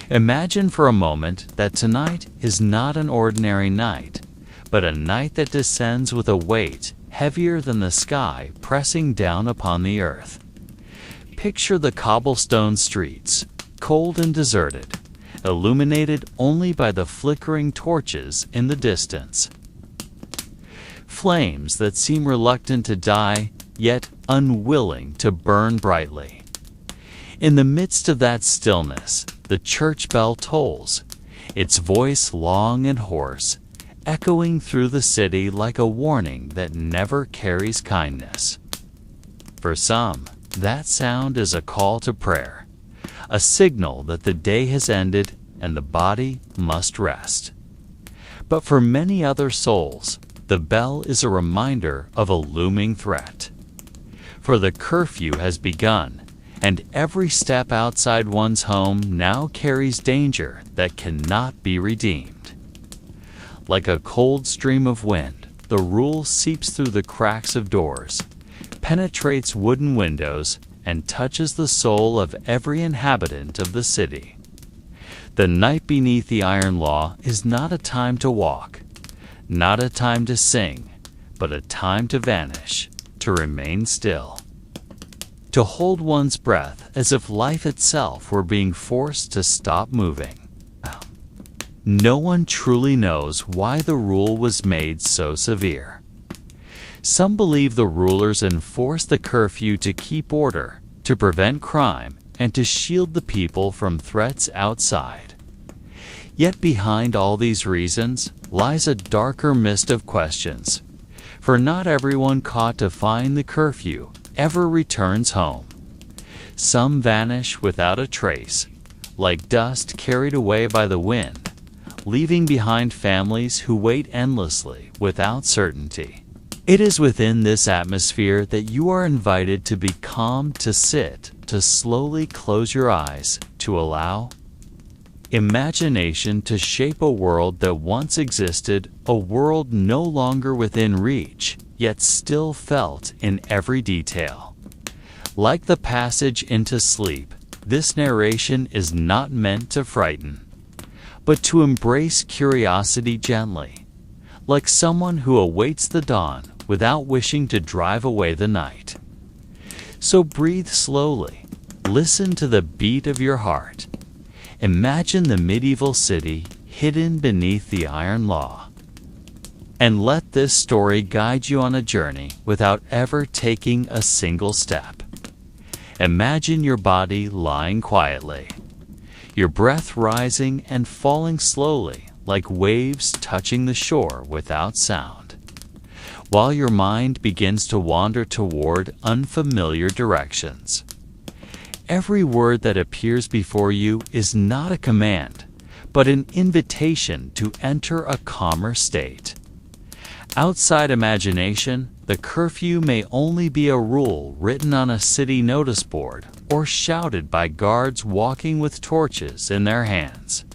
Imagine for a moment that tonight is not an ordinary night, but a night that descends with a weight heavier than the sky pressing down upon the earth. Picture the cobblestone streets, cold and deserted, illuminated only by the flickering torches in the distance. Flames that seem reluctant to die, yet unwilling to burn brightly. In the midst of that stillness, the church bell tolls, its voice long and hoarse, echoing through the city like a warning that never carries kindness. For some, that sound is a call to prayer, a signal that the day has ended and the body must rest. But for many other souls, the bell is a reminder of a looming threat. For the curfew has begun, and every step outside one's home now carries danger that cannot be redeemed. Like a cold stream of wind, the rule seeps through the cracks of doors, penetrates wooden windows, and touches the soul of every inhabitant of the city. The night beneath the iron law is not a time to walk, not a time to sing, but a time to vanish, to remain still. To hold one's breath as if life itself were being forced to stop moving. No one truly knows why the rule was made so severe. Some believe the rulers enforced the curfew to keep order, to prevent crime, and to shield the people from threats outside. Yet behind all these reasons lies a darker mist of questions, for not everyone caught defying the curfew ever returns home. Some vanish without a trace, like dust carried away by the wind, leaving behind families who wait endlessly without certainty. It is within this atmosphere that you are invited to be calm, to sit, to slowly close your eyes, to allow imagination to shape a world that once existed, a world no longer within reach, yet still felt in every detail. Like the passage into sleep, this narration is not meant to frighten, but to embrace curiosity gently, like someone who awaits the dawn without wishing to drive away the night. So breathe slowly, listen to the beat of your heart. Imagine the medieval city hidden beneath the iron law. And let this story guide you on a journey without ever taking a single step. Imagine your body lying quietly, your breath rising and falling slowly like waves touching the shore without sound, while your mind begins to wander toward unfamiliar directions. Every word that appears before you is not a command, but an invitation to enter a calmer state. Outside imagination, the curfew may only be a rule written on a city notice board or shouted by guards walking with torches in their hands.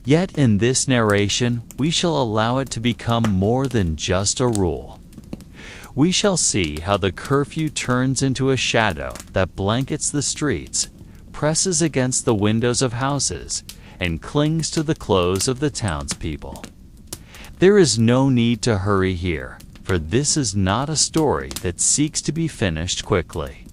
Yet in this narration, we shall allow it to become more than just a rule. We shall see how the curfew turns into a shadow that blankets the streets, presses against the windows of houses, and clings to the clothes of the townspeople. There is no need to hurry here, for this is not a story that seeks to be finished quickly.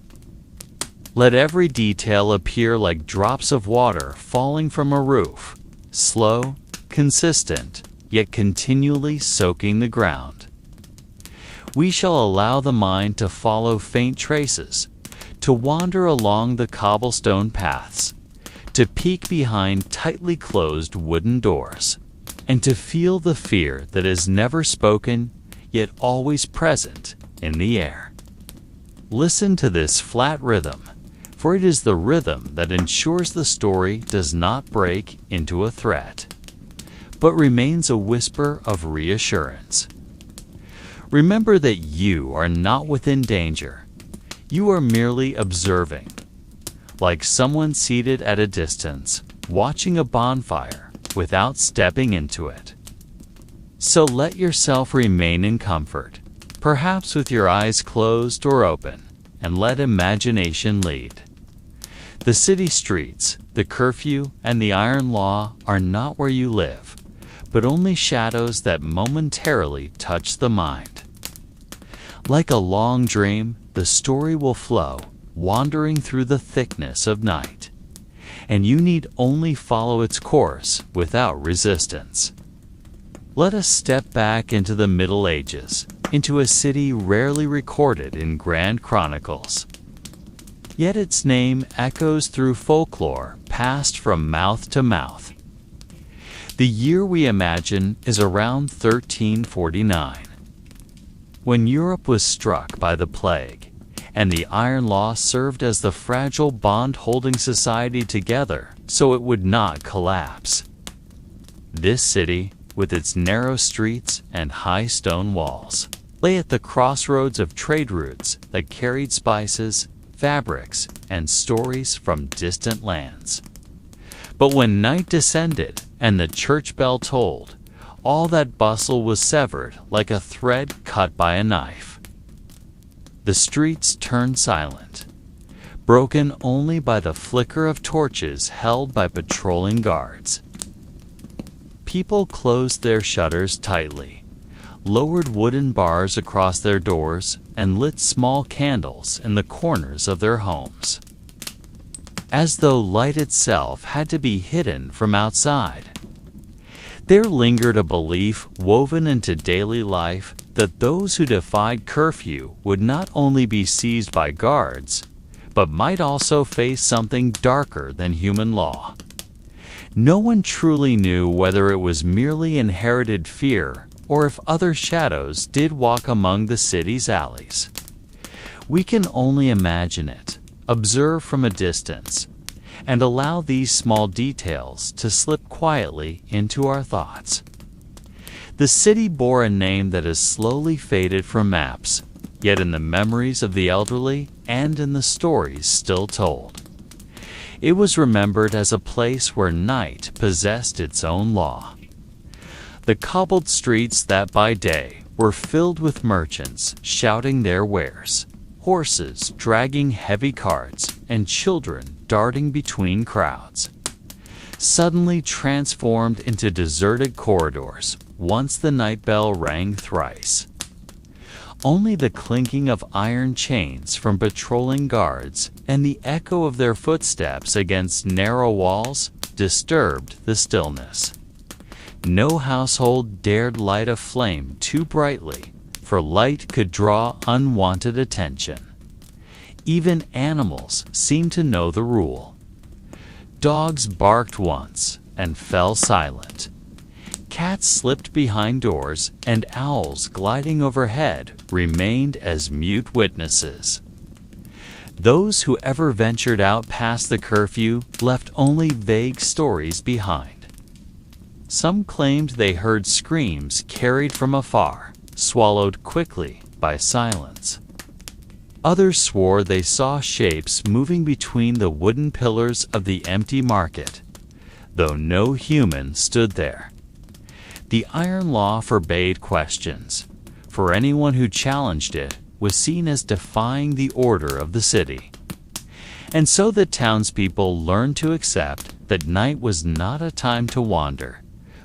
Let every detail appear like drops of water falling from a roof, slow, consistent, yet continually soaking the ground. We shall allow the mind to follow faint traces, to wander along the cobblestone paths, to peek behind tightly closed wooden doors, and to feel the fear that is never spoken, yet always present in the air. Listen to this flat rhythm, for it is the rhythm that ensures the story does not break into a threat, but remains a whisper of reassurance. Remember that you are not within danger. You are merely observing, like someone seated at a distance, watching a bonfire without stepping into it. So let yourself remain in comfort, perhaps with your eyes closed or open, and let imagination lead. The city streets, The curfew and the iron law are not where you live, but only shadows that momentarily touch the mind. Like a long dream, the story will flow, wandering through the thickness of night, and you need only follow its course without resistance. Let us step back into the Middle Ages, into a city rarely recorded in grand chronicles. Yet its name echoes through folklore passed from mouth to mouth. The year we imagine is around 1349, when Europe was struck by the plague, and the iron law served as the fragile bond holding society together so it would not collapse. This city, with its narrow streets and high stone walls, lay at the crossroads of trade routes that carried spices, fabrics, and stories from distant lands. But when night descended and the church bell tolled, all that bustle was severed like a thread cut by a knife. The streets turned silent, broken only by the flicker of torches held by patrolling guards. People closed their shutters tightly, lowered wooden bars across their doors, and lit small candles in the corners of their homes, as though light itself had to be hidden from outside. There lingered a belief woven into daily life that those who defied curfew would not only be seized by guards, but might also face something darker than human law. No one truly knew whether it was merely inherited fear or if other shadows did walk among the city's alleys. We can only imagine it, observe from a distance, and allow these small details to slip quietly into our thoughts. The city bore a name that has slowly faded from maps, yet in the memories of the elderly and in the stories still told. It was remembered as a place where night possessed its own law. The cobbled streets that by day were filled with merchants shouting their wares, horses dragging heavy carts, and children darting between crowds, suddenly transformed into deserted corridors once the night bell rang thrice. Only the clinking of iron chains from patrolling guards and the echo of their footsteps against narrow walls disturbed the stillness. No household dared light a flame too brightly, for light could draw unwanted attention. Even animals seemed to know the rule. Dogs barked once and fell silent. Cats slipped behind doors, and owls gliding overhead remained as mute witnesses. Those who ever ventured out past the curfew left only vague stories behind. Some claimed they heard screams carried from afar, swallowed quickly by silence. Others swore they saw shapes moving between the wooden pillars of the empty market, though no human stood there. The iron law forbade questions, for anyone who challenged it was seen as defying the order of the city. And so the townspeople learned to accept that night was not a time to wander,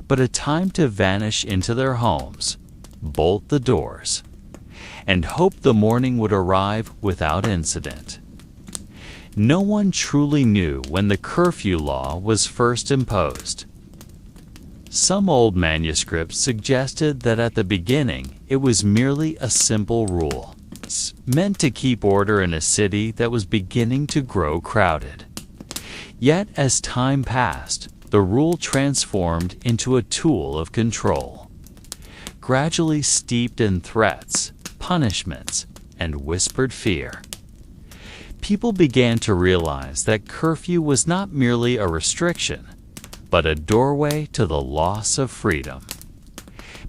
but a time to vanish into their homes, bolt the doors, and hope the morning would arrive without incident. No one truly knew when the curfew law was first imposed. Some old manuscripts suggested that at the beginning it was merely a simple rule, meant to keep order in a city that was beginning to grow crowded. Yet as time passed, the rule transformed into a tool of control, gradually steeped in threats, punishments, and whispered fear. People began to realize that curfew was not merely a restriction, but a doorway to the loss of freedom.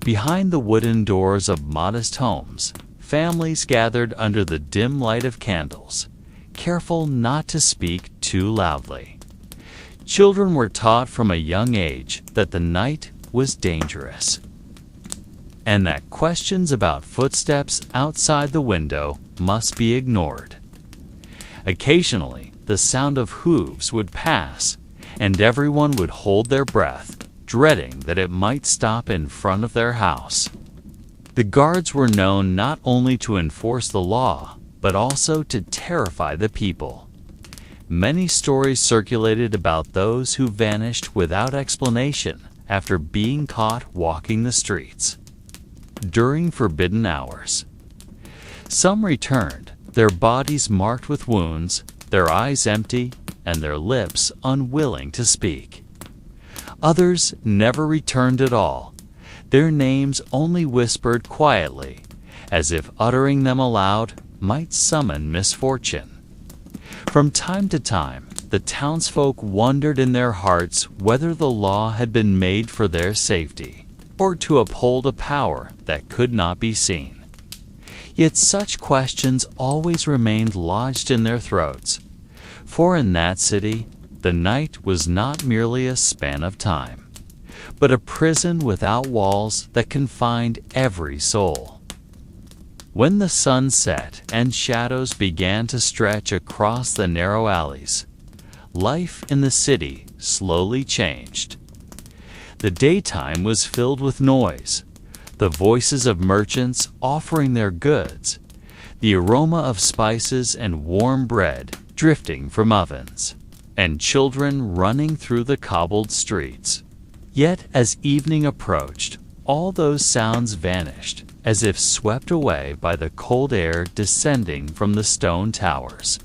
Behind the wooden doors of modest homes, families gathered under the dim light of candles, careful not to speak too loudly. Children were taught from a young age that the night was dangerous, and that questions about footsteps outside the window must be ignored. Occasionally, the sound of hooves would pass, and everyone would hold their breath, dreading that it might stop in front of their house. The guards were known not only to enforce the law, but also to terrify the people. Many stories circulated about those who vanished without explanation after being caught walking the streets during forbidden hours. Some returned, their bodies marked with wounds, their eyes empty, and their lips unwilling to speak. Others never returned at all, their names only whispered quietly, as if uttering them aloud might summon misfortune. From time to time, the townsfolk wondered in their hearts whether the law had been made for their safety, or to uphold a power that could not be seen. Yet such questions always remained lodged in their throats, for in that city, the night was not merely a span of time, but a prison without walls that confined every soul. When the sun set and shadows began to stretch across the narrow alleys, life in the city slowly changed. The daytime was filled with noise, the voices of merchants offering their goods, the aroma of spices and warm bread drifting from ovens, and children running through the cobbled streets. Yet as evening approached, all those sounds vanished, as if swept away by the cold air descending from the stone towers.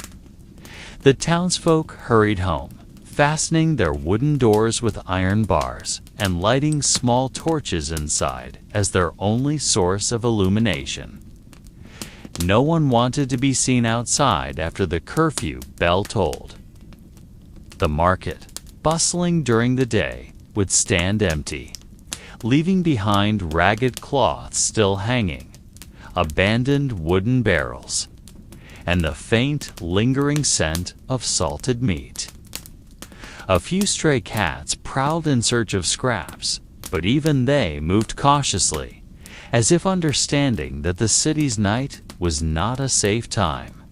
The townsfolk hurried home, fastening their wooden doors with iron bars and lighting small torches inside as their only source of illumination. No one wanted to be seen outside after the curfew bell tolled. The market, bustling during the day, would stand empty, leaving behind ragged cloths still hanging, abandoned wooden barrels, and the faint, lingering scent of salted meat. A few stray cats prowled in search of scraps, but even they moved cautiously, as if understanding that the city's night was not a safe time.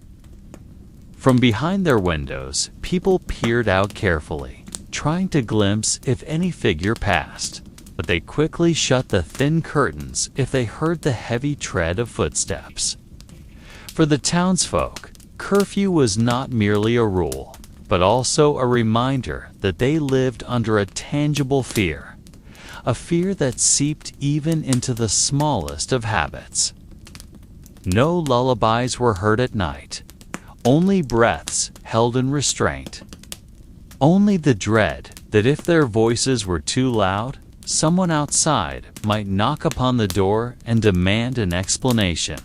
From behind their windows, people peered out carefully, trying to glimpse if any figure passed, but they quickly shut the thin curtains if they heard the heavy tread of footsteps. For the townsfolk, curfew was not merely a rule, but also a reminder that they lived under a tangible fear, a fear that seeped even into the smallest of habits. No lullabies were heard at night, only breaths held in restraint, only the dread that if their voices were too loud, someone outside might knock upon the door and demand an explanation.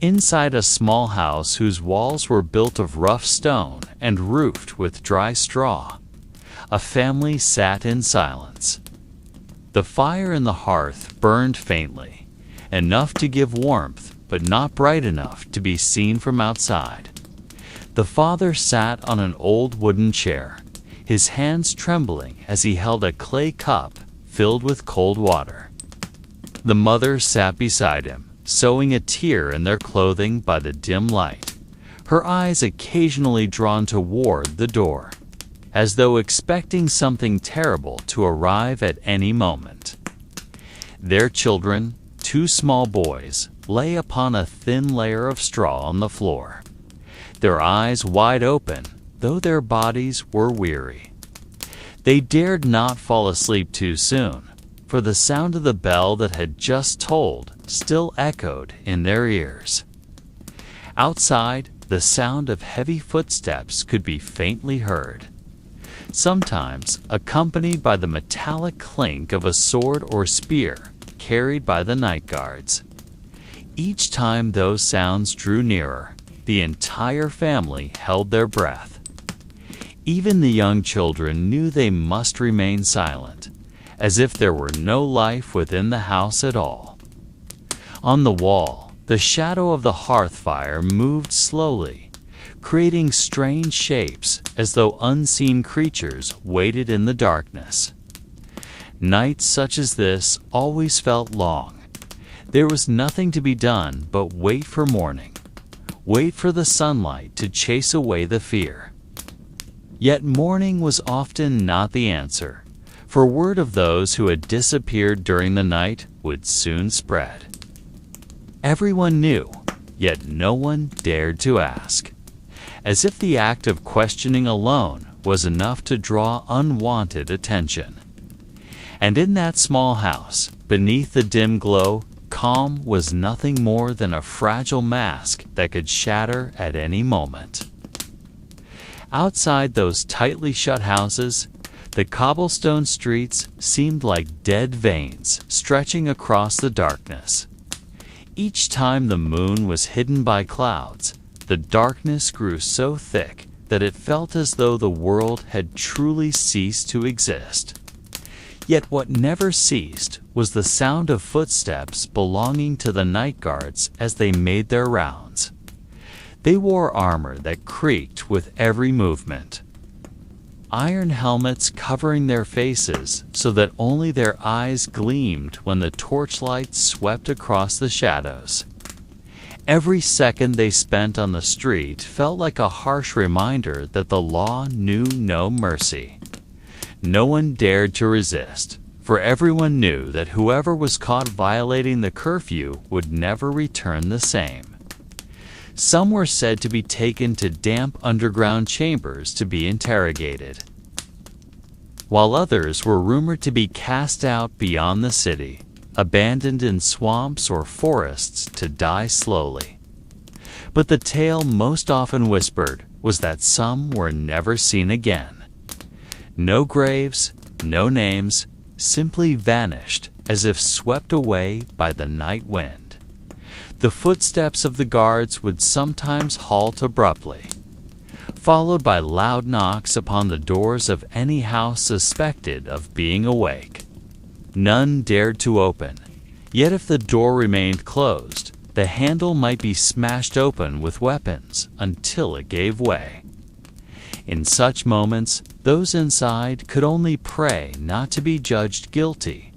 Inside a small house whose walls were built of rough stone and roofed with dry straw, a family sat in silence. The fire in the hearth burned faintly, enough to give warmth, but not bright enough to be seen from outside. The father sat on an old wooden chair, his hands trembling as he held a clay cup filled with cold water. The mother sat beside him, sewing a tear in their clothing by the dim light, her eyes occasionally drawn toward the door, as though expecting something terrible to arrive at any moment. Their children, two small boys, lay upon a thin layer of straw on the floor, their eyes wide open, though their bodies were weary. They dared not fall asleep too soon, for the sound of the bell that had just tolled still echoed in their ears. Outside, the sound of heavy footsteps could be faintly heard, sometimes accompanied by the metallic clink of a sword or spear carried by the night guards. Each time those sounds drew nearer, the entire family held their breath. Even the young children knew they must remain silent, as if there were no life within the house at all. On the wall, the shadow of the hearth fire moved slowly, creating strange shapes as though unseen creatures waited in the darkness. Nights such as this always felt long. There was nothing to be done but wait for morning, wait for the sunlight to chase away the fear. Yet mourning was often not the answer, for word of those who had disappeared during the night would soon spread. Everyone knew, yet no one dared to ask, as if the act of questioning alone was enough to draw unwanted attention. And in that small house, beneath the dim glow, calm was nothing more than a fragile mask that could shatter at any moment. Outside those tightly shut houses, the cobblestone streets seemed like dead veins stretching across the darkness. Each time the moon was hidden by clouds, the darkness grew so thick that it felt as though the world had truly ceased to exist. Yet what never ceased was the sound of footsteps belonging to the night guards as they made their rounds. They wore armor that creaked with every movement, iron helmets covering their faces so that only their eyes gleamed when the torchlight swept across the shadows. Every second they spent on the street felt like a harsh reminder that the law knew no mercy. No one dared to resist, for everyone knew that whoever was caught violating the curfew would never return the same. Some were said to be taken to damp underground chambers to be interrogated, while others were rumored to be cast out beyond the city, abandoned in swamps or forests to die slowly. But the tale most often whispered was that some were never seen again. No graves, no names, simply vanished as if swept away by the night wind. The footsteps of the guards would sometimes halt abruptly, followed by loud knocks upon the doors of any house suspected of being awake. None dared to open, yet if the door remained closed, the handle might be smashed open with weapons until it gave way. In such moments, those inside could only pray not to be judged guilty,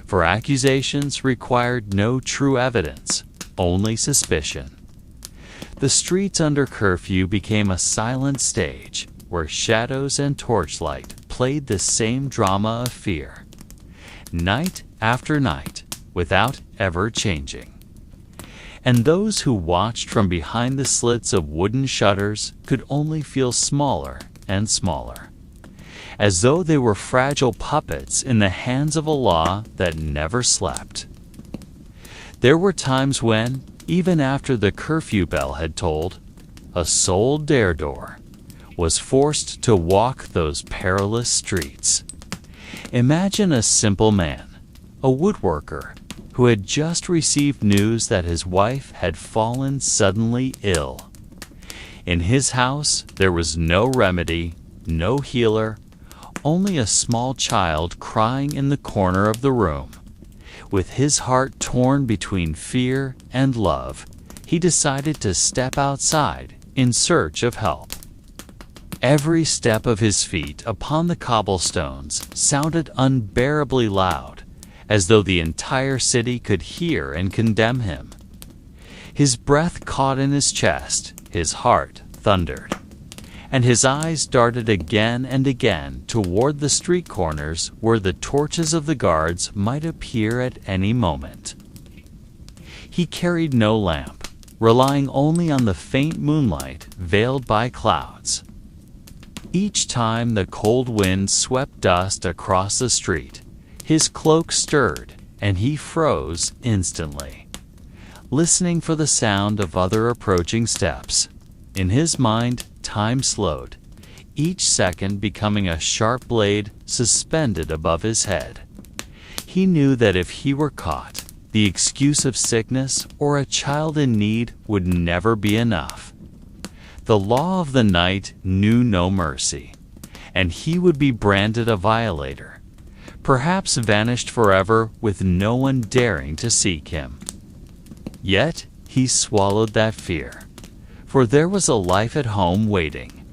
for accusations required no true evidence, only suspicion. The streets under curfew became a silent stage where shadows and torchlight played the same drama of fear, night after night, without ever changing. And those who watched from behind the slits of wooden shutters could only feel smaller and smaller, as though they were fragile puppets in the hands of a law that never slept. There were times when, even after the curfew bell had tolled, a sole daredor was forced to walk those perilous streets. Imagine a simple man, a woodworker, who had just received news that his wife had fallen suddenly ill. In his house, there was no remedy, no healer, only a small child crying in the corner of the room. With his heart torn between fear and love, he decided to step outside in search of help. Every step of his feet upon the cobblestones sounded unbearably loud, as though the entire city could hear and condemn him. His breath caught in his chest, his heart thundered, and his eyes darted again and again toward the street corners where the torches of the guards might appear at any moment. He carried no lamp, relying only on the faint moonlight veiled by clouds. Each time the cold wind swept dust across the street, his cloak stirred, and he froze instantly, listening for the sound of other approaching steps. In his mind, time slowed, each second becoming a sharp blade suspended above his head. He knew that if he were caught, the excuse of sickness or a child in need would never be enough. The law of the night knew no mercy, and he would be branded a violator, perhaps vanished forever with no one daring to seek him. Yet he swallowed that fear, for there was a life at home waiting.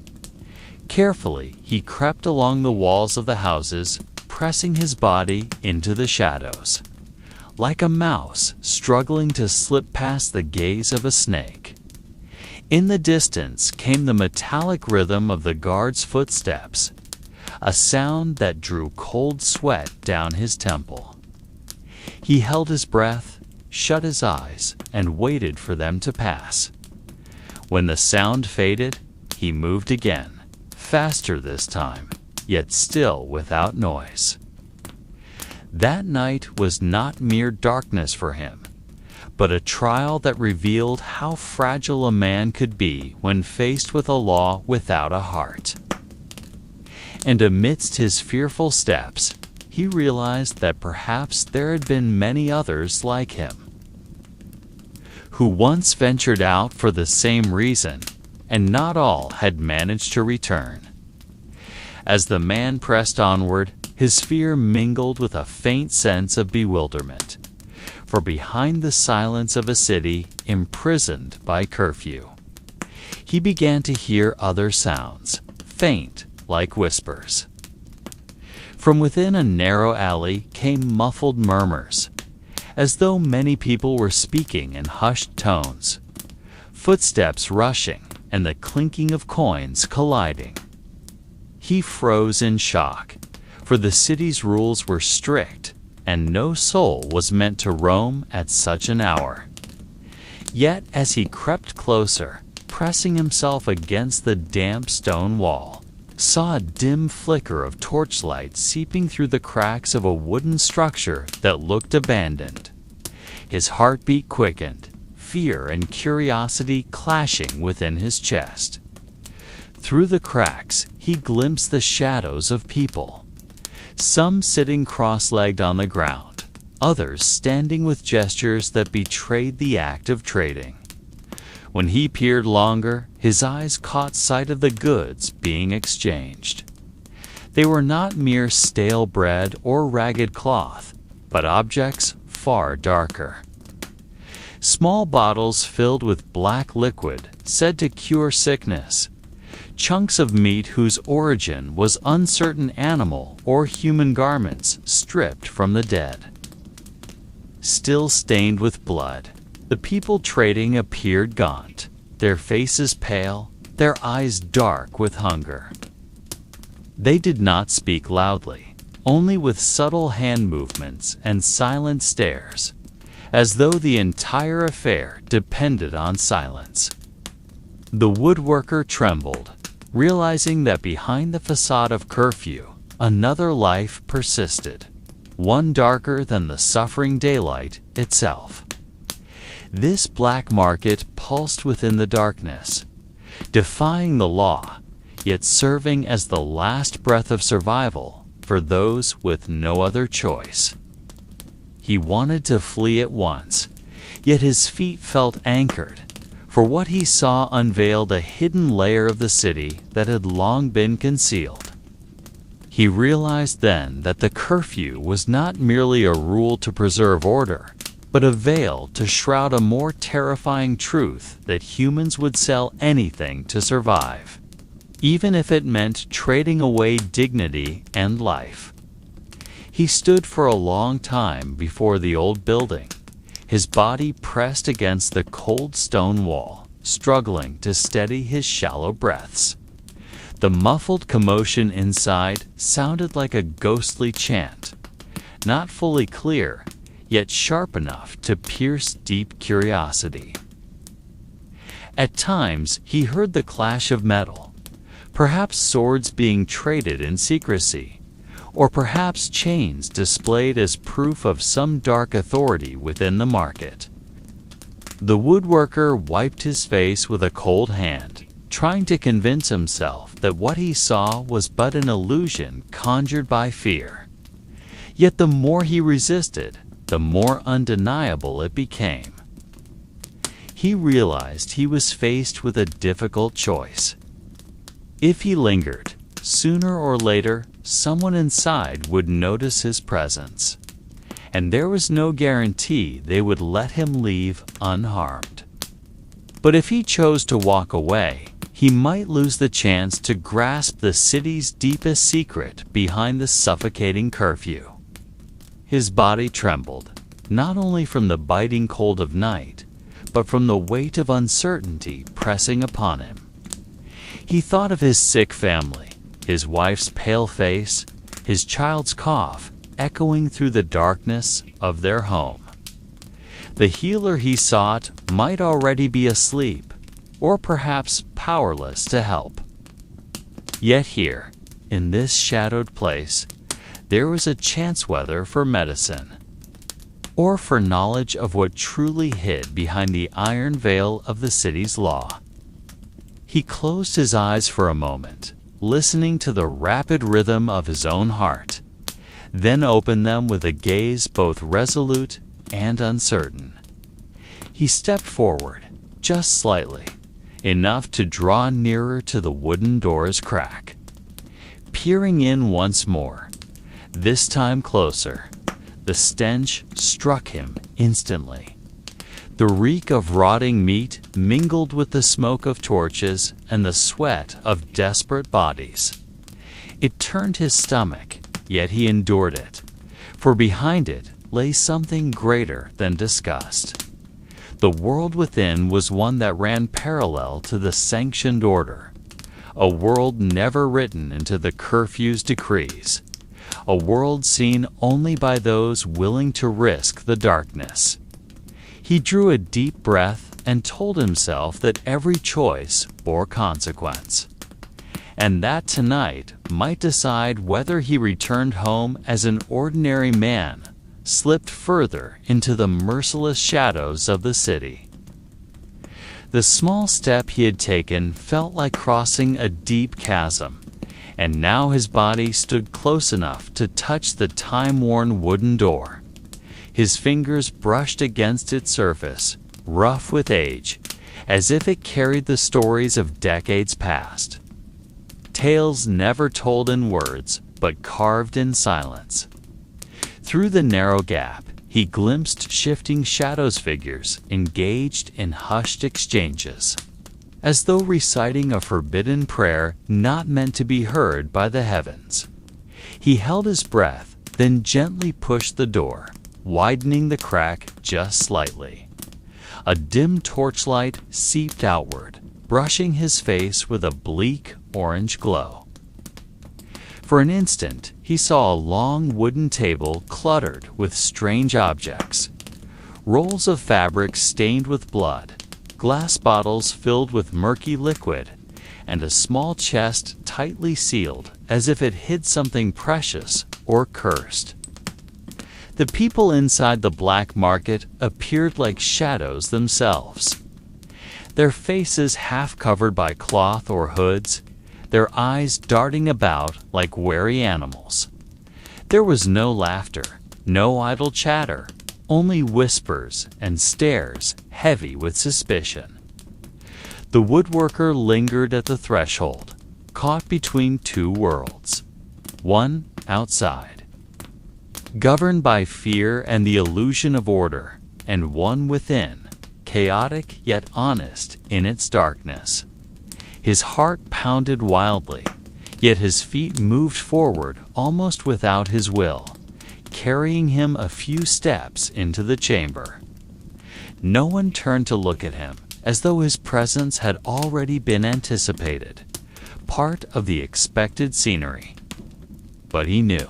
Carefully, he crept along the walls of the houses, pressing his body into the shadows, like a mouse struggling to slip past the gaze of a snake. In the distance came the metallic rhythm of the guard's footsteps, a sound that drew cold sweat down his temple. He held his breath, shut his eyes, and waited for them to pass. When the sound faded, he moved again, faster this time, yet still without noise. That night was not mere darkness for him, but a trial that revealed how fragile a man could be when faced with a law without a heart. And amidst his fearful steps, he realized that perhaps there had been many others like him, who once ventured out for the same reason, and not all had managed to return. As the man pressed onward, his fear mingled with a faint sense of bewilderment. For behind the silence of a city imprisoned by curfew, he began to hear other sounds, faint like whispers. From within a narrow alley came muffled murmurs, as though many people were speaking in hushed tones, footsteps rushing and the clinking of coins colliding. He froze in shock, for the city's rules were strict, and no soul was meant to roam at such an hour. Yet as he crept closer, pressing himself against the damp stone wall, saw a dim flicker of torchlight seeping through the cracks of a wooden structure that looked abandoned. His heartbeat quickened, fear and curiosity clashing within his chest. Through the cracks, he glimpsed the shadows of people, some sitting cross-legged on the ground, others standing with gestures that betrayed the act of trading. When he peered longer, his eyes caught sight of the goods being exchanged. They were not mere stale bread or ragged cloth, but objects far darker. Small bottles filled with black liquid said to cure sickness, chunks of meat whose origin was uncertain, animal or human garments stripped from the dead. Still stained with blood, the people trading appeared gaunt, their faces pale, their eyes dark with hunger. They did not speak loudly, only with subtle hand movements and silent stares, as though the entire affair depended on silence. The woodworker trembled, realizing that behind the facade of curfew, another life persisted, one darker than the suffering daylight itself. This black market pulsed within the darkness, defying the law, yet serving as the last breath of survival for those with no other choice. He wanted to flee at once, yet his feet felt anchored, for what he saw unveiled a hidden layer of the city that had long been concealed. He realized then that the curfew was not merely a rule to preserve order, but a veil to shroud a more terrifying truth that humans would sell anything to survive, even if it meant trading away dignity and life. He stood for a long time before the old building, his body pressed against the cold stone wall, struggling to steady his shallow breaths. The muffled commotion inside sounded like a ghostly chant, not fully clear, yet sharp enough to pierce deep curiosity. At times he heard the clash of metal, perhaps swords being traded in secrecy, or perhaps chains displayed as proof of some dark authority within the market. The woodworker wiped his face with a cold hand, trying to convince himself that what he saw was but an illusion conjured by fear. Yet the more he resisted, the more undeniable it became. He realized he was faced with a difficult choice. If he lingered, sooner or later, someone inside would notice his presence, and there was no guarantee they would let him leave unharmed. But if he chose to walk away, he might lose the chance to grasp the city's deepest secret behind the suffocating curfew. His body trembled, not only from the biting cold of night, but from the weight of uncertainty pressing upon him. He thought of his sick family, his wife's pale face, his child's cough echoing through the darkness of their home. The healer he sought might already be asleep, or perhaps powerless to help. Yet here, in this shadowed place, there was a chance whether for medicine, or for knowledge of what truly hid behind the iron veil of the city's law. He closed his eyes for a moment, listening to the rapid rhythm of his own heart, then opened them with a gaze both resolute and uncertain. He stepped forward, just slightly, enough to draw nearer to the wooden door's crack. Peering in once more, this time closer, the stench struck him instantly. The reek of rotting meat mingled with the smoke of torches and the sweat of desperate bodies. It turned his stomach, yet he endured it, for behind it lay something greater than disgust. The world within was one that ran parallel to the sanctioned order, a world never written into the curfew's decrees, a world seen only by those willing to risk the darkness. He drew a deep breath and told himself that every choice bore consequence, and that tonight might decide whether he returned home as an ordinary man, slipped further into the merciless shadows of the city. The small step he had taken felt like crossing a deep chasm, and now his body stood close enough to touch the time-worn wooden door. His fingers brushed against its surface, rough with age, as if it carried the stories of decades past. Tales never told in words, but carved in silence. Through the narrow gap, he glimpsed shifting shadows figures engaged in hushed exchanges, as though reciting a forbidden prayer not meant to be heard by the heavens. He held his breath, then gently pushed the door, widening the crack just slightly. A dim torchlight seeped outward, brushing his face with a bleak orange glow. For an instant, he saw a long wooden table cluttered with strange objects. Rolls of fabric stained with blood, glass bottles filled with murky liquid, and a small chest tightly sealed as if it hid something precious or cursed. The people inside the black market appeared like shadows themselves, their faces half covered by cloth or hoods, their eyes darting about like wary animals. There was no laughter, no idle chatter, only whispers and stares heavy with suspicion. The woodworker lingered at the threshold, caught between two worlds, one outside, governed by fear and the illusion of order, and one within, chaotic yet honest in its darkness. His heart pounded wildly, yet his feet moved forward almost without his will, carrying him a few steps into the chamber. No one turned to look at him, as though his presence had already been anticipated, part of the expected scenery. But he knew.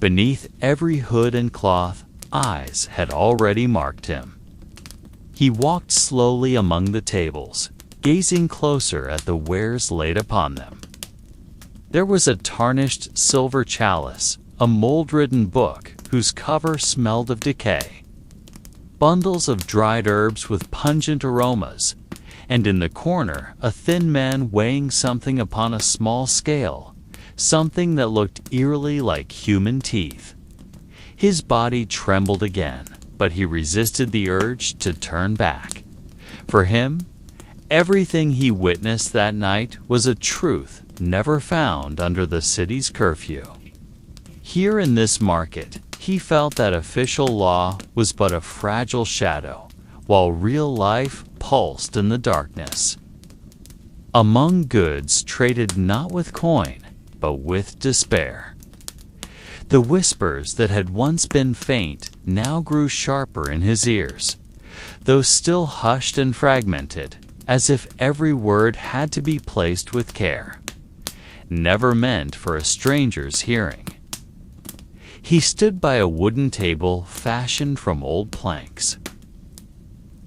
Beneath every hood and cloth, eyes had already marked him. He walked slowly among the tables, gazing closer at the wares laid upon them. There was a tarnished silver chalice, a mold-ridden book whose cover smelled of decay, bundles of dried herbs with pungent aromas, and in the corner a thin man weighing something upon a small scale, something that looked eerily like human teeth. His body trembled again, but he resisted the urge to turn back. For him, everything he witnessed that night was a truth never found under the city's curfew. Here in this market, he felt that official law was but a fragile shadow, while real life pulsed in the darkness. Among goods traded not with coin, but with despair. The whispers that had once been faint now grew sharper in his ears, though still hushed and fragmented, as if every word had to be placed with care, never meant for a stranger's hearing. He stood by a wooden table fashioned from old planks,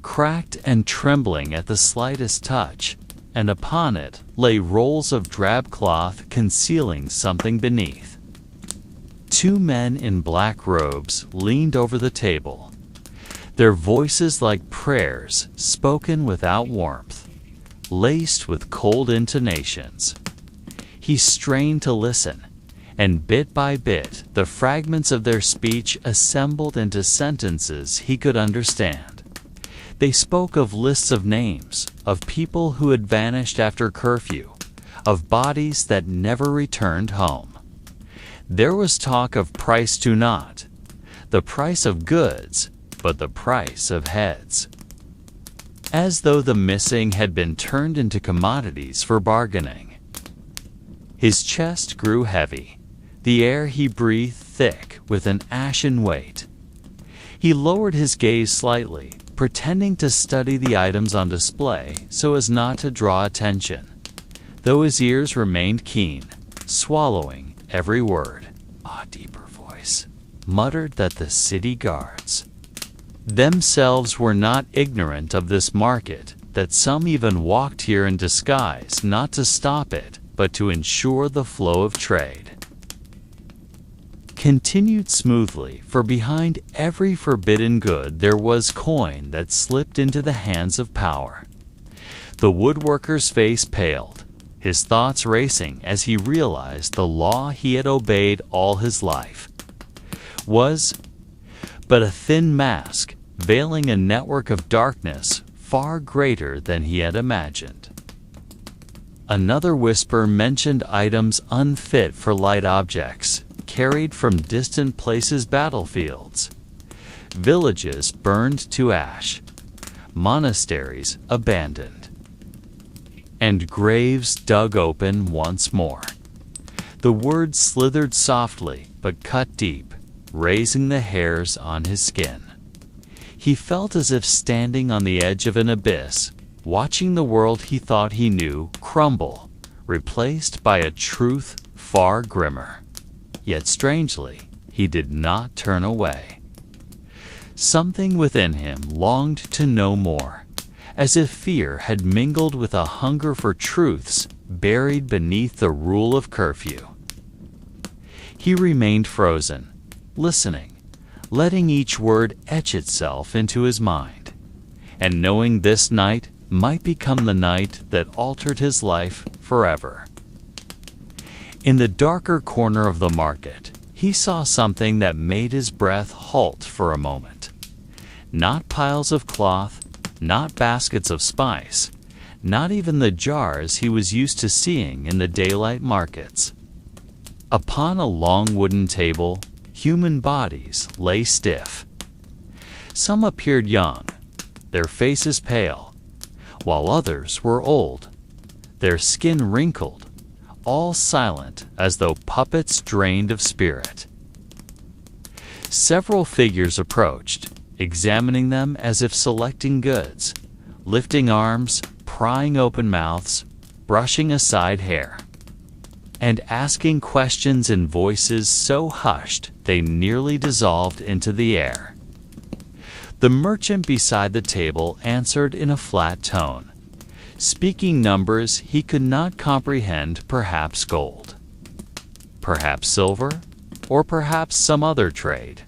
cracked and trembling at the slightest touch, and upon it lay rolls of drab cloth concealing something beneath. Two men in black robes leaned over the table, their voices like prayers spoken without warmth, laced with cold intonations. He strained to listen, and bit by bit the fragments of their speech assembled into sentences he could understand. They spoke of lists of names, of people who had vanished after curfew, of bodies that never returned home. There was talk of price to not, the price of goods, but the price of heads. As though the missing had been turned into commodities for bargaining. His chest grew heavy, the air he breathed thick with an ashen weight. He lowered his gaze slightly, pretending to study the items on display so as not to draw attention, though his ears remained keen, swallowing every word. A deeper voice muttered that the city guards themselves were not ignorant of this market, that some even walked here in disguise not to stop it, but to ensure the flow of trade. Continued smoothly, for behind every forbidden good there was coin that slipped into the hands of power. The woodworker's face paled, his thoughts racing as he realized the law he had obeyed all his life was but a thin mask, veiling a network of darkness far greater than he had imagined. Another whisper mentioned items unfit for light objects, carried from distant places, battlefields, villages burned to ash, monasteries abandoned, and graves dug open once more. The words slithered softly but cut deep, raising the hairs on his skin. He felt as if standing on the edge of an abyss, watching the world he thought he knew crumble, replaced by a truth far grimmer. Yet strangely, he did not turn away. Something within him longed to know more, as if fear had mingled with a hunger for truths buried beneath the rule of curfew. He remained frozen, listening, letting each word etch itself into his mind, and knowing this night might become the night that altered his life forever. In the darker corner of the market, he saw something that made his breath halt for a moment. Not piles of cloth, not baskets of spice, not even the jars he was used to seeing in the daylight markets. Upon a long wooden table, human bodies lay stiff. Some appeared young, their faces pale, while others were old, their skin wrinkled, all silent as though puppets drained of spirit. Several figures approached, examining them as if selecting goods, lifting arms, prying open mouths, brushing aside hair, and asking questions in voices so hushed they nearly dissolved into the air. The merchant beside the table answered in a flat tone, speaking numbers he could not comprehend, perhaps gold, perhaps silver, or perhaps some other trade.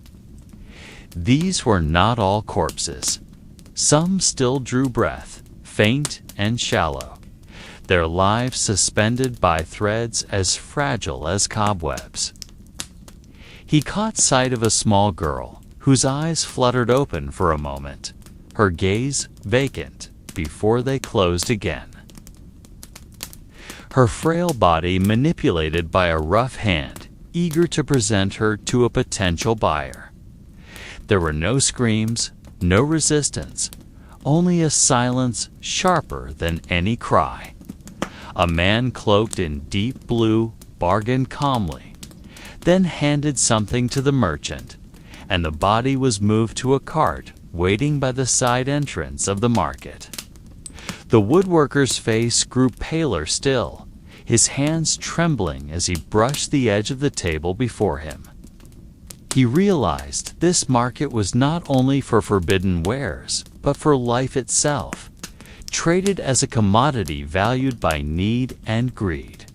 These were not all corpses. Some still drew breath, faint and shallow, their lives suspended by threads as fragile as cobwebs. He caught sight of a small girl, whose eyes fluttered open for a moment, her gaze vacant before they closed again. Her frail body manipulated by a rough hand, eager to present her to a potential buyer. There were no screams, no resistance, only a silence sharper than any cry. A man cloaked in deep blue bargained calmly, then handed something to the merchant, and the body was moved to a cart waiting by the side entrance of the market. The woodworker's face grew paler still, his hands trembling as he brushed the edge of the table before him. He realized this market was not only for forbidden wares, but for life itself, traded as a commodity valued by need and greed.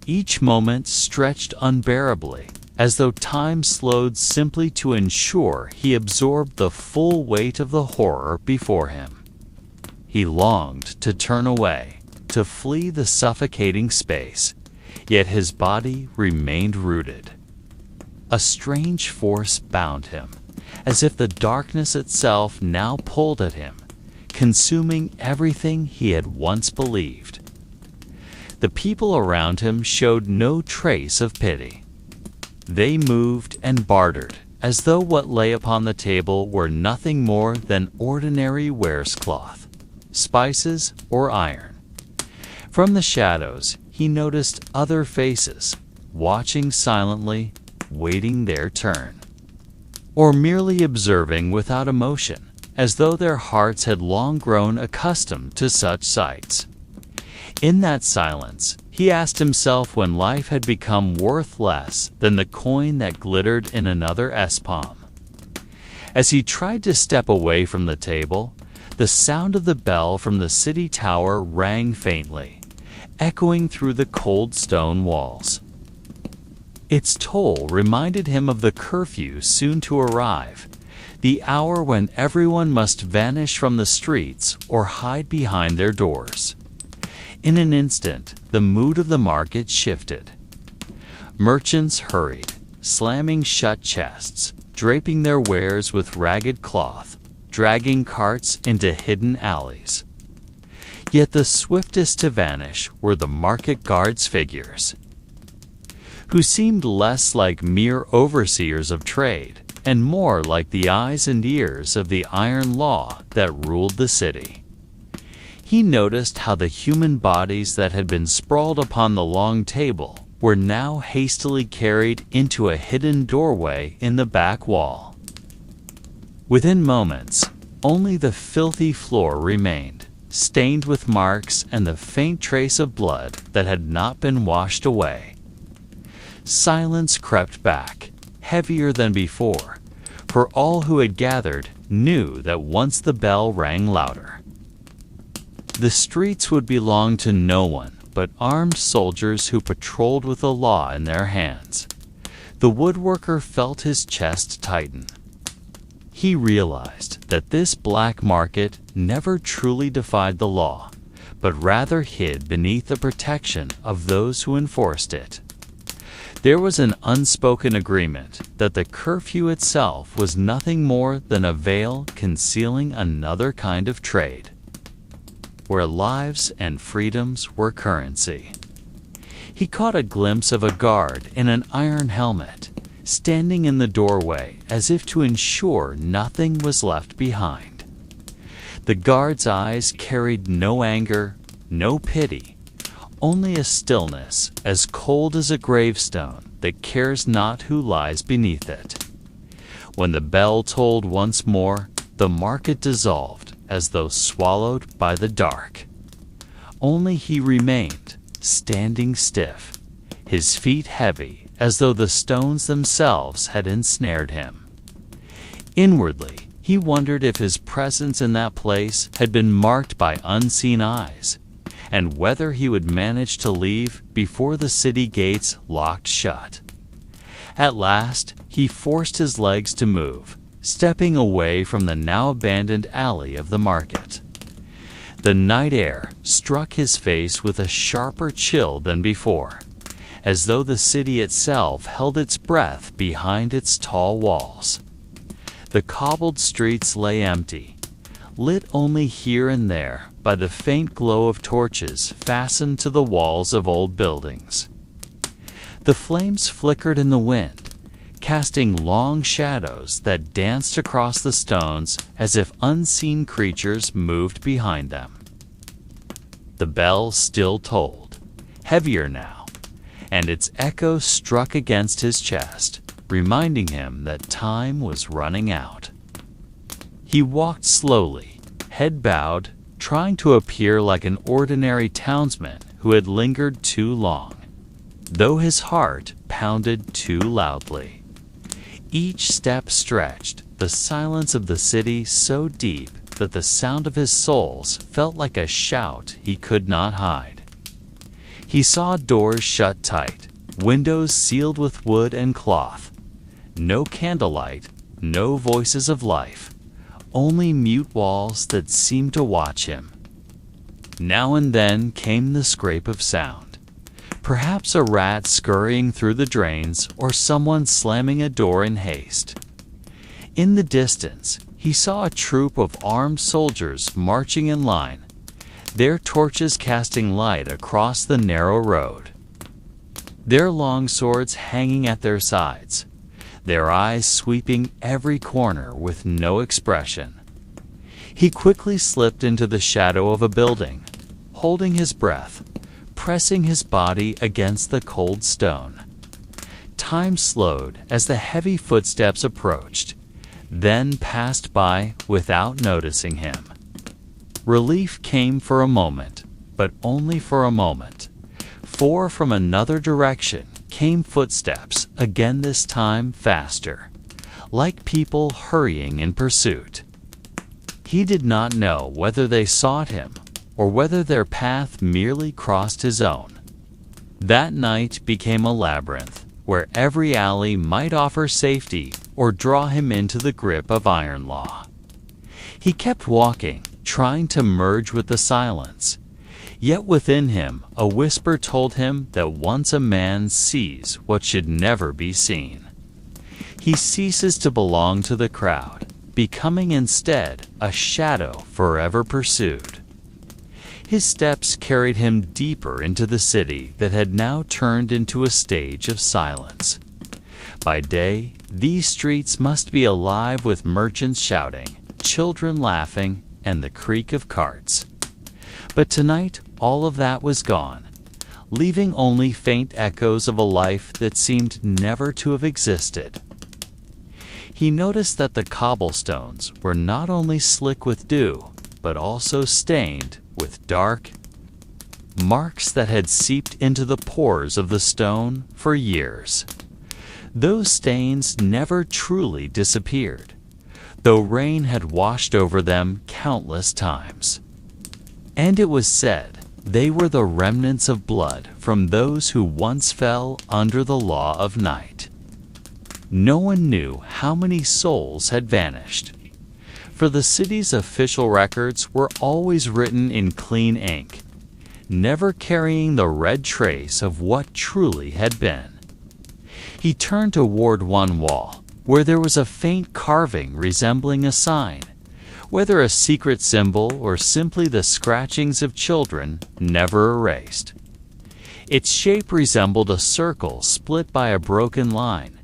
Each moment stretched unbearably, as though time slowed simply to ensure he absorbed the full weight of the horror before him. He longed to turn away, to flee the suffocating space, yet his body remained rooted. A strange force bound him, as if the darkness itself now pulled at him, consuming everything he had once believed. The people around him showed no trace of pity. They moved and bartered, as though what lay upon the table were nothing more than ordinary wares cloth, spices, or iron. From the shadows, he noticed other faces, watching silently, waiting their turn, or merely observing without emotion, as though their hearts had long grown accustomed to such sights. In that silence, he asked himself when life had become worth less than the coin that glittered in another S-palm. As he tried to step away from the table, the sound of the bell from the city tower rang faintly, echoing through the cold stone walls. Its toll reminded him of the curfew soon to arrive, the hour when everyone must vanish from the streets or hide behind their doors. In an instant, the mood of the market shifted. Merchants hurried, slamming shut chests, draping their wares with ragged cloth, dragging carts into hidden alleys. Yet the swiftest to vanish were the market guards' figures, who seemed less like mere overseers of trade and more like the eyes and ears of the iron law that ruled the city. He noticed how the human bodies that had been sprawled upon the long table were now hastily carried into a hidden doorway in the back wall. Within moments, only the filthy floor remained, stained with marks and the faint trace of blood that had not been washed away. Silence crept back, heavier than before, for all who had gathered knew that once the bell rang louder, the streets would belong to no one but armed soldiers who patrolled with the law in their hands. The woodworker felt his chest tighten. He realized that this black market never truly defied the law, but rather hid beneath the protection of those who enforced it. There was an unspoken agreement that the curfew itself was nothing more than a veil concealing another kind of trade, where lives and freedoms were currency. He caught a glimpse of a guard in an iron helmet, standing in the doorway as if to ensure nothing was left behind. The guard's eyes carried no anger, no pity, only a stillness as cold as a gravestone that cares not who lies beneath it. When the bell tolled once more, the market dissolved as though swallowed by the dark. Only he remained, standing stiff, his feet heavy as though the stones themselves had ensnared him. Inwardly, he wondered if his presence in that place had been marked by unseen eyes, and whether he would manage to leave before the city gates locked shut. At last, he forced his legs to move, stepping away from the now abandoned alley of the market. The night air struck his face with a sharper chill than before, as though the city itself held its breath behind its tall walls. The cobbled streets lay empty, lit only here and there by the faint glow of torches fastened to the walls of old buildings. The flames flickered in the wind, casting long shadows that danced across the stones as if unseen creatures moved behind them. The bell still tolled, heavier now, and its echo struck against his chest, reminding him that time was running out. He walked slowly, head bowed, trying to appear like an ordinary townsman who had lingered too long, though his heart pounded too loudly. Each step stretched the silence of the city so deep that the sound of his soles felt like a shout he could not hide. He saw doors shut tight, windows sealed with wood and cloth. No candlelight, no voices of life, only mute walls that seemed to watch him. Now and then came the scrape of sound, perhaps a rat scurrying through the drains or someone slamming a door in haste. In the distance, he saw a troop of armed soldiers marching in line, their torches casting light across the narrow road. Their long swords hanging at their sides, their eyes sweeping every corner with no expression. He quickly slipped into the shadow of a building, holding his breath, pressing his body against the cold stone. Time slowed as the heavy footsteps approached, then passed by without noticing him. Relief came for a moment, but only for a moment, for from another direction came footsteps, again this time faster, like people hurrying in pursuit. He did not know whether they sought him or whether their path merely crossed his own. That night became a labyrinth, where every alley might offer safety or draw him into the grip of iron law. He kept walking, trying to merge with the silence. Yet within him, a whisper told him that once a man sees what should never be seen, he ceases to belong to the crowd, becoming instead a shadow forever pursued. His steps carried him deeper into the city that had now turned into a stage of silence. By day, these streets must be alive with merchants shouting, children laughing, and the creak of carts. But tonight, all of that was gone, leaving only faint echoes of a life that seemed never to have existed. He noticed that the cobblestones were not only slick with dew, but also stained with dark marks that had seeped into the pores of the stone for years. Those stains never truly disappeared, though rain had washed over them countless times. And it was said they were the remnants of blood from those who once fell under the law of night. No one knew how many souls had vanished, for the city's official records were always written in clean ink, never carrying the red trace of what truly had been. He turned toward one wall, where there was a faint carving resembling a sign, whether a secret symbol or simply the scratchings of children never erased. Its shape resembled a circle split by a broken line,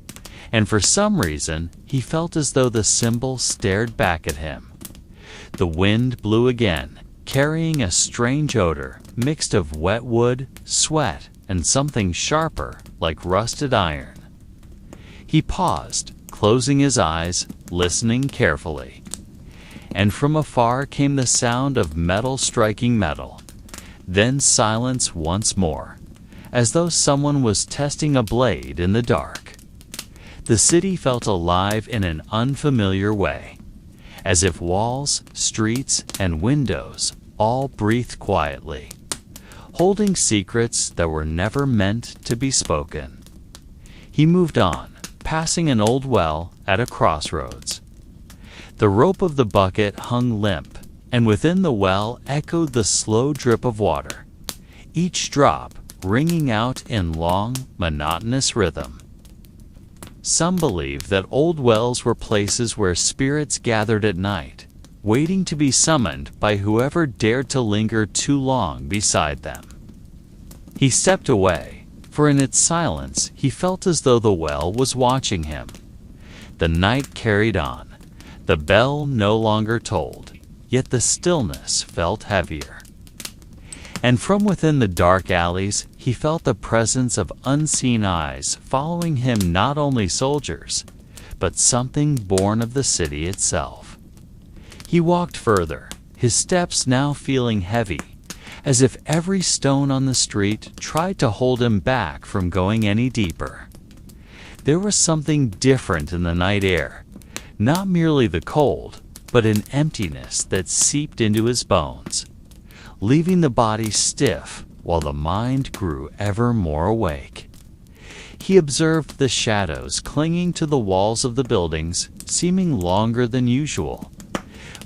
and for some reason he felt as though the symbol stared back at him. The wind blew again, carrying a strange odor mixed of wet wood, sweat, and something sharper like rusted iron. He paused, closing his eyes, listening carefully. And from afar came the sound of metal striking metal, then silence once more, as though someone was testing a blade in the dark. The city felt alive in an unfamiliar way, as if walls, streets, and windows all breathed quietly, holding secrets that were never meant to be spoken. He moved on, passing an old well at a crossroads. The rope of the bucket hung limp, and within the well echoed the slow drip of water, each drop ringing out in long, monotonous rhythm. Some believe that old wells were places where spirits gathered at night, waiting to be summoned by whoever dared to linger too long beside them. He stepped away, for in its silence he felt as though the well was watching him. The night carried on. The bell no longer tolled, yet the stillness felt heavier. And from within the dark alleys, he felt the presence of unseen eyes following him, not only soldiers, but something born of the city itself. He walked further, his steps now feeling heavy, as if every stone on the street tried to hold him back from going any deeper. There was something different in the night air, not merely the cold, but an emptiness that seeped into his bones, leaving the body stiff while the mind grew ever more awake. He observed the shadows clinging to the walls of the buildings, seeming longer than usual,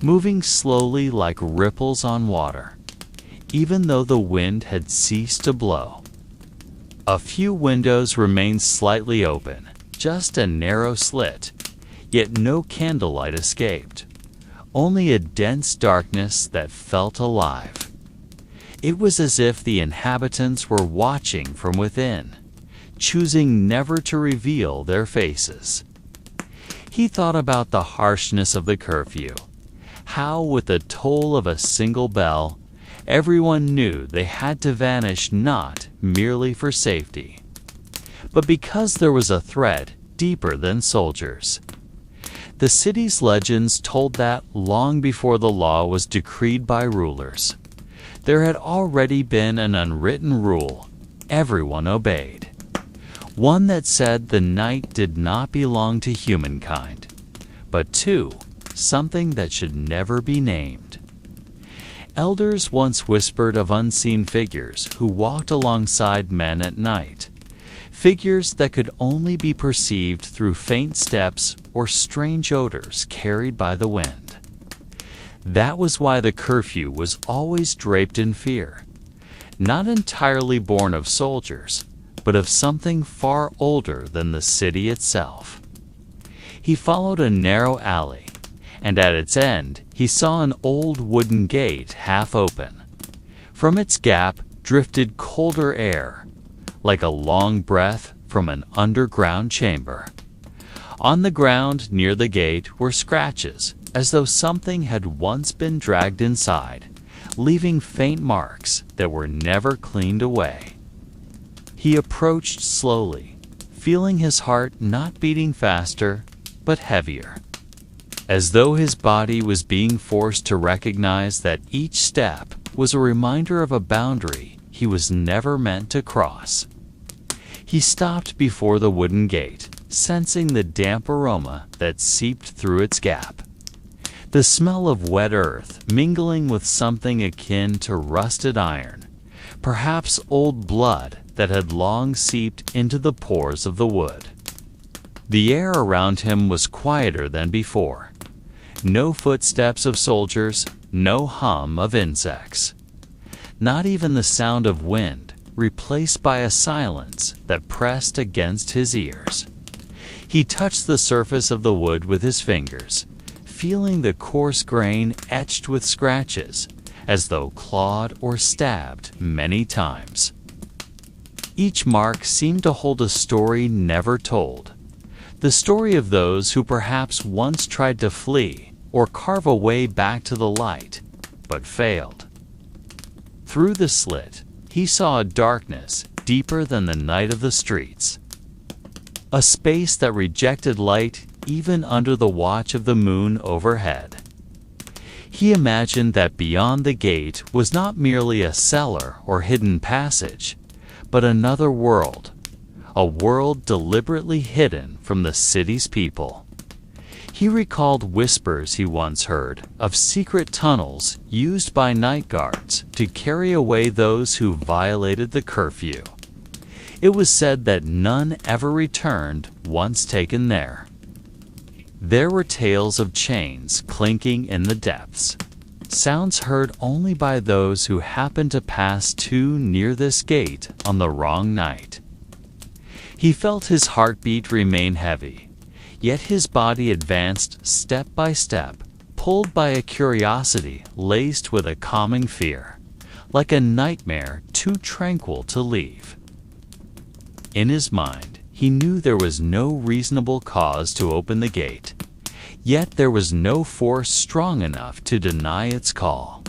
moving slowly like ripples on water, even though the wind had ceased to blow. A few windows remained slightly open, just a narrow slit, yet no candlelight escaped, only a dense darkness that felt alive. It was as if the inhabitants were watching from within, choosing never to reveal their faces. He thought about the harshness of the curfew, how with the toll of a single bell, everyone knew they had to vanish not merely for safety, but because there was a threat deeper than soldiers. The city's legends told that long before the law was decreed by rulers, there had already been an unwritten rule everyone obeyed, one that said the night did not belong to humankind, but to something that should never be named. Elders once whispered of unseen figures who walked alongside men at night, figures that could only be perceived through faint steps or strange odors carried by the wind. That was why the curfew was always draped in fear, not entirely born of soldiers, but of something far older than the city itself. He followed a narrow alley, and at its end he saw an old wooden gate half open. From its gap drifted colder air, like a long breath from an underground chamber. On the ground near the gate were scratches, as though something had once been dragged inside, leaving faint marks that were never cleaned away. He approached slowly, feeling his heart not beating faster, but heavier, as though his body was being forced to recognize that each step was a reminder of a boundary he was never meant to cross. He stopped before the wooden gate, sensing the damp aroma that seeped through its gap. The smell of wet earth mingling with something akin to rusted iron, perhaps old blood that had long seeped into the pores of the wood. The air around him was quieter than before. No footsteps of soldiers, no hum of insects. Not even the sound of wind, replaced by a silence that pressed against his ears. He touched the surface of the wood with his fingers, feeling the coarse grain etched with scratches, as though clawed or stabbed many times. Each mark seemed to hold a story never told, the story of those who perhaps once tried to flee or carve a way back to the light, but failed. Through the slit, he saw a darkness deeper than the night of the streets, a space that rejected light even under the watch of the moon overhead. He imagined that beyond the gate was not merely a cellar or hidden passage, but another world, a world deliberately hidden from the city's people. He recalled whispers he once heard of secret tunnels used by night guards to carry away those who violated the curfew. It was said that none ever returned once taken there. There were tales of chains clinking in the depths, sounds heard only by those who happened to pass too near this gate on the wrong night. He felt his heartbeat remain heavy, yet his body advanced step by step, pulled by a curiosity laced with a calming fear, like a nightmare too tranquil to leave. In his mind, he knew there was no reasonable cause to open the gate, yet there was no force strong enough to deny its call.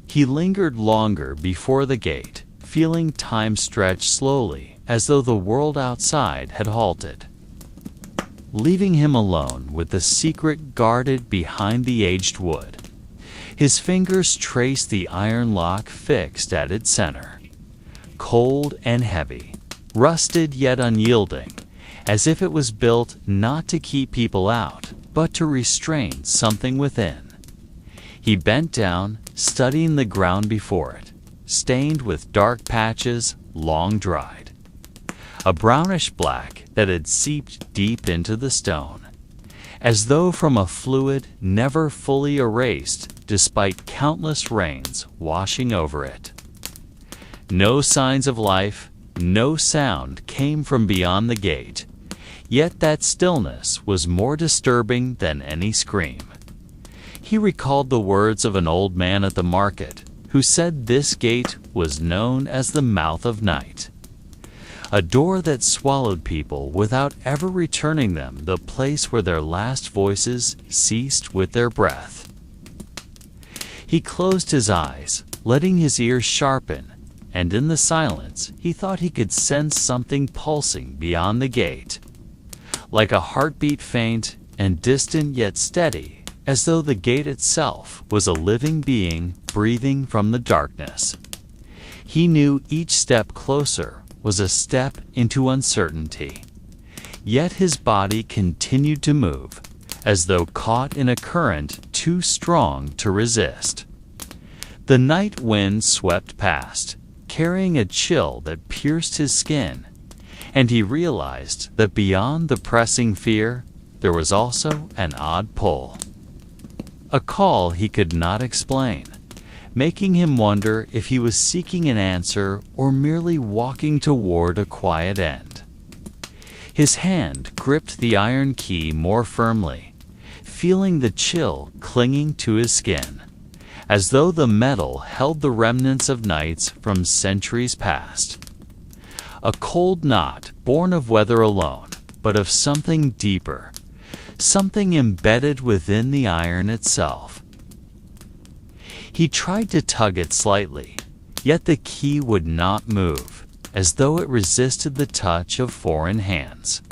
He lingered longer before the gate, feeling time stretch slowly as though the world outside had halted. leaving him alone with the secret guarded behind the aged wood. His fingers traced the iron lock fixed at its center. Cold and heavy, rusted yet unyielding, as if it was built not to keep people out, but to restrain something within. He bent down, studying the ground before it, stained with dark patches, long dried. A brownish black that had seeped deep into the stone, as though from a fluid never fully erased despite countless rains washing over it. No signs of life, no sound came from beyond the gate, yet that stillness was more disturbing than any scream. He recalled the words of an old man at the market who said this gate was known as the mouth of night, a door that swallowed people without ever returning them the place where their last voices ceased with their breath. He closed his eyes, letting his ears sharpen, and in the silence he thought he could sense something pulsing beyond the gate, like a heartbeat faint and distant yet steady, as though the gate itself was a living being breathing from the darkness. He knew each step closer was a step into uncertainty, yet his body continued to move, as though caught in a current too strong to resist. The night wind swept past, carrying a chill that pierced his skin, and he realized that beyond the pressing fear, there was also an odd pull. A call he could not explain, making him wonder if he was seeking an answer or merely walking toward a quiet end. His hand gripped the iron key more firmly, feeling the chill clinging to his skin, as though the metal held the remnants of nights from centuries past. A cold knot born of weather alone, but of something deeper, something embedded within the iron itself. He tried to tug it slightly, yet the key would not move, as though it resisted the touch of foreign hands.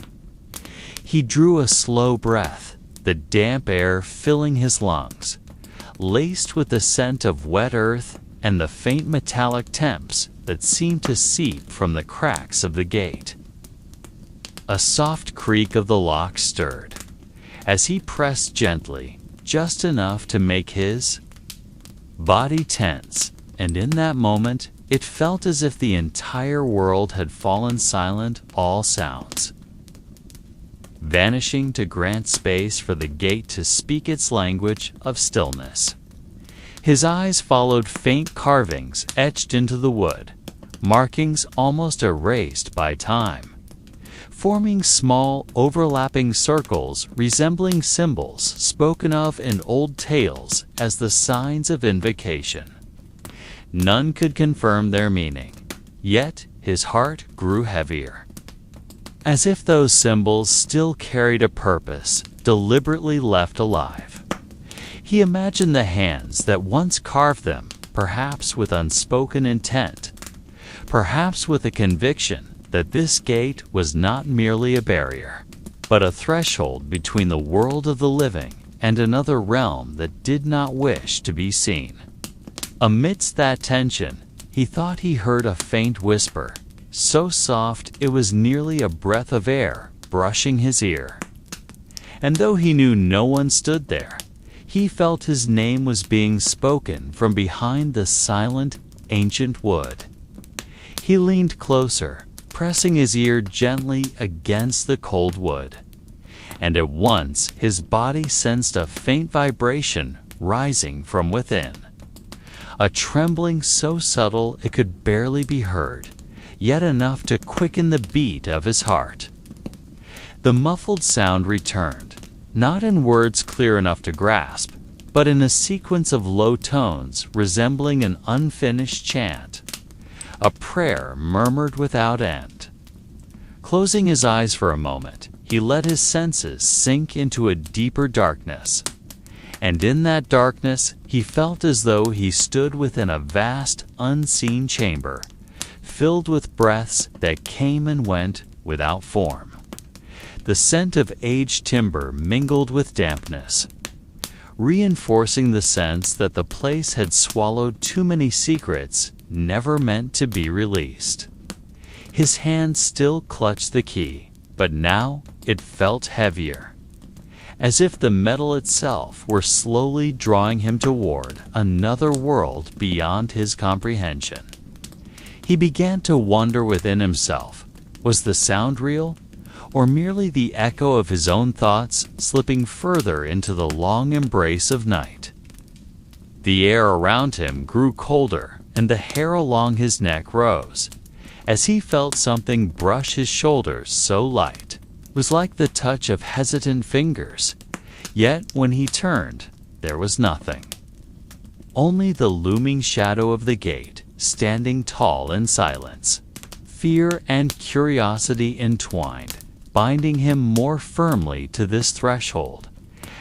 He drew a slow breath, the damp air filling his lungs, laced with the scent of wet earth and the faint metallic temps that seemed to seep from the cracks of the gate. A soft creak of the lock stirred, as he pressed gently, just enough to make his body tense, and in that moment it felt as if the entire world had fallen silent, all sounds vanishing to grant space for the gate to speak its language of stillness. His eyes followed faint carvings etched into the wood, markings almost erased by time, forming small, overlapping circles resembling symbols spoken of in old tales as the signs of invocation. None could confirm their meaning, yet his heart grew heavier, as if those symbols still carried a purpose deliberately left alive. He imagined the hands that once carved them, perhaps with unspoken intent, perhaps with a conviction that this gate was not merely a barrier, but a threshold between the world of the living and another realm that did not wish to be seen. Amidst that tension, he thought he heard a faint whisper, so soft it was nearly a breath of air brushing his ear. And though he knew no one stood there, he felt his name was being spoken from behind the silent, ancient wood. He leaned closer, pressing his ear gently against the cold wood, and at once his body sensed a faint vibration rising from within. A trembling so subtle it could barely be heard, yet enough to quicken the beat of his heart. The muffled sound returned, not in words clear enough to grasp, but in a sequence of low tones resembling an unfinished chant, a prayer murmured without end. Closing his eyes for a moment, he let his senses sink into a deeper darkness, and in that darkness he felt as though he stood within a vast, unseen chamber, filled with breaths that came and went without form. The scent of aged timber mingled with dampness, reinforcing the sense that the place had swallowed too many secrets never meant to be released. His hand still clutched the key, but now it felt heavier, as if the metal itself were slowly drawing him toward another world beyond his comprehension. He began to wonder within himself, was the sound real, or merely the echo of his own thoughts slipping further into the long embrace of night? The air around him grew colder, and the hair along his neck rose, as he felt something brush his shoulders so light. It was like the touch of hesitant fingers, yet when he turned, there was nothing. Only the looming shadow of the gate, standing tall in silence. Fear and curiosity entwined, binding him more firmly to this threshold,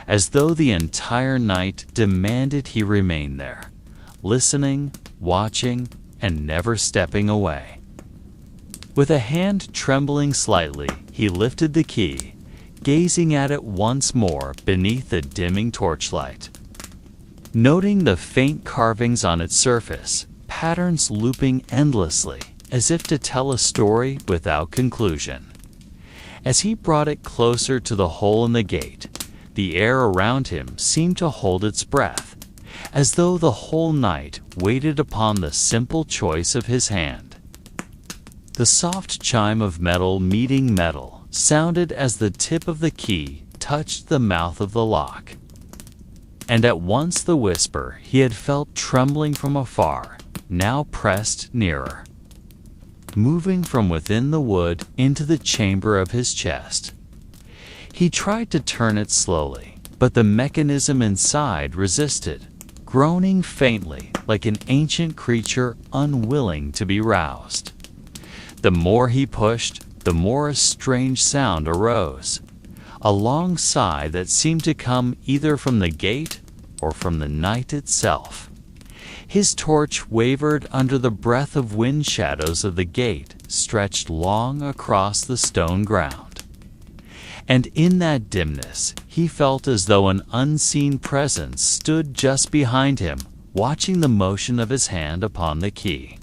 as though the entire night demanded he remain there, listening, watching, and never stepping away. With a hand trembling slightly, he lifted the key, gazing at it once more beneath the dimming torchlight. Noting the faint carvings on its surface, patterns looping endlessly, as if to tell a story without conclusion. As he brought it closer to the hole in the gate, the air around him seemed to hold its breath, as though the whole night waited upon the simple choice of his hand. The soft chime of metal meeting metal sounded as the tip of the key touched the mouth of the lock. And at once the whisper he had felt trembling from afar now pressed nearer, moving from within the wood into the chamber of his chest. He tried to turn it slowly, but the mechanism inside resisted, groaning faintly like an ancient creature unwilling to be roused. The more he pushed, the more a strange sound arose, a long sigh that seemed to come either from the gate or from the night itself. His torch wavered under the breath of wind shadows of the gate stretched long across the stone ground. And in that dimness, he felt as though an unseen presence stood just behind him, watching the motion of his hand upon the key.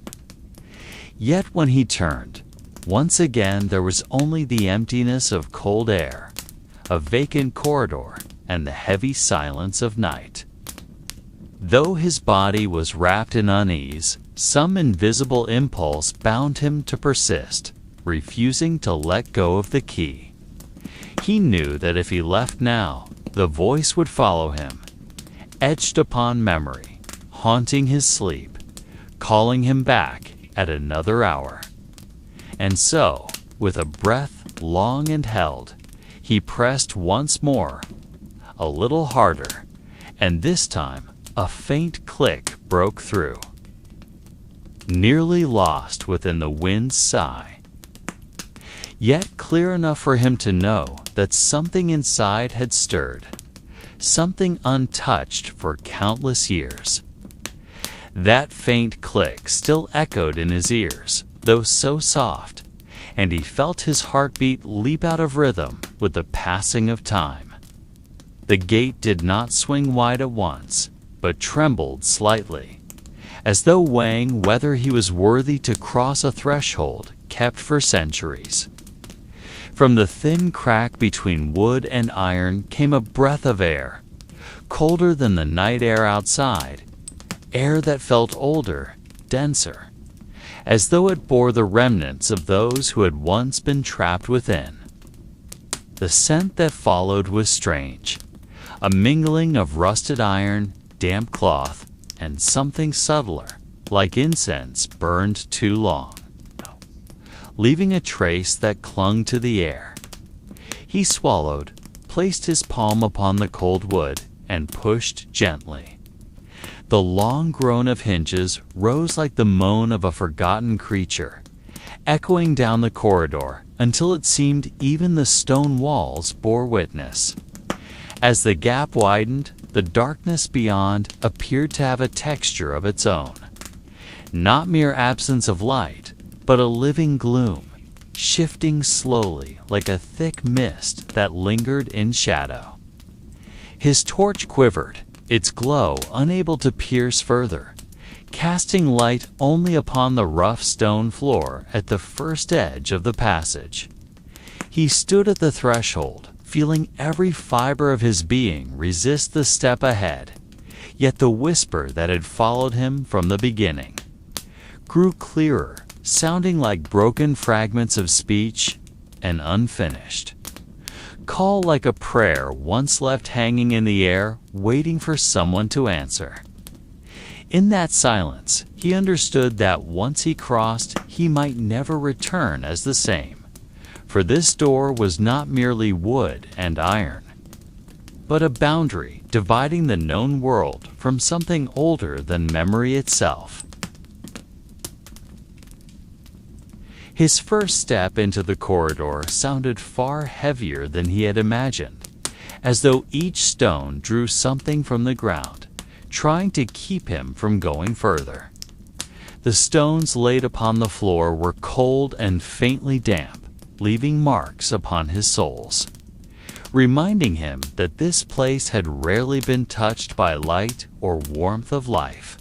Yet when he turned, once again there was only the emptiness of cold air, a vacant corridor, and the heavy silence of night. Though his body was wrapped in unease, some invisible impulse bound him to persist, refusing to let go of the key. He knew that if he left now, the voice would follow him, etched upon memory, haunting his sleep, calling him back at another hour. And so, with a breath long and held, he pressed once more, a little harder, and this time a faint click broke through, nearly lost within the wind's sigh, yet clear enough for him to know that something inside had stirred, something untouched for countless years. That faint click still echoed in his ears, though so soft, and he felt his heartbeat leap out of rhythm with the passing of time. The gate did not swing wide at once, but trembled slightly, as though weighing whether he was worthy to cross a threshold kept for centuries. From the thin crack between wood and iron came a breath of air, colder than the night air outside, air that felt older, denser, as though it bore the remnants of those who had once been trapped within. The scent that followed was strange, a mingling of rusted iron, damp cloth, and something subtler, like incense burned too long, leaving a trace that clung to the air. He swallowed, placed his palm upon the cold wood, and pushed gently. The long groan of hinges rose like the moan of a forgotten creature, echoing down the corridor until it seemed even the stone walls bore witness. As the gap widened, the darkness beyond appeared to have a texture of its own, not mere absence of light, but a living gloom, shifting slowly like a thick mist that lingered in shadow. His torch quivered, its glow unable to pierce further, casting light only upon the rough stone floor at the first edge of the passage. He stood at the threshold, feeling every fiber of his being resist the step ahead, yet the whisper that had followed him from the beginning grew clearer, sounding like broken fragments of speech and unfinished. Call like a prayer once left hanging in the air, waiting for someone to answer. In that silence, he understood that once he crossed, he might never return as the same. For this door was not merely wood and iron, but a boundary dividing the known world from something older than memory itself. His first step into the corridor sounded far heavier than he had imagined, as though each stone drew something from the ground, trying to keep him from going further. The stones laid upon the floor were cold and faintly damp, leaving marks upon his soles, reminding him that this place had rarely been touched by light or warmth of life.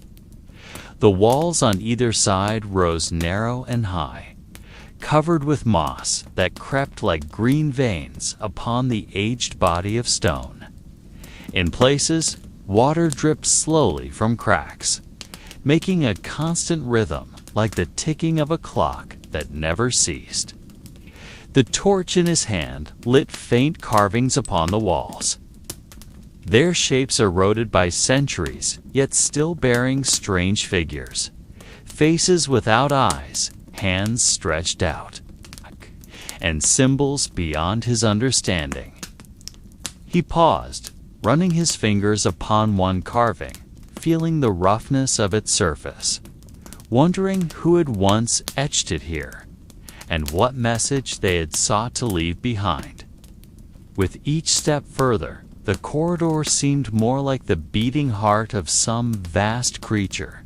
The walls on either side rose narrow and high, covered with moss that crept like green veins upon the aged body of stone. In places, water dripped slowly from cracks, making a constant rhythm like the ticking of a clock that never ceased. The torch in his hand lit faint carvings upon the walls, their shapes eroded by centuries, yet still bearing strange figures, faces without eyes, hands stretched out, and symbols beyond his understanding. He paused, running his fingers upon one carving, feeling the roughness of its surface, wondering who had once etched it here, and what message they had sought to leave behind. With each step further, the corridor seemed more like the beating heart of some vast creature,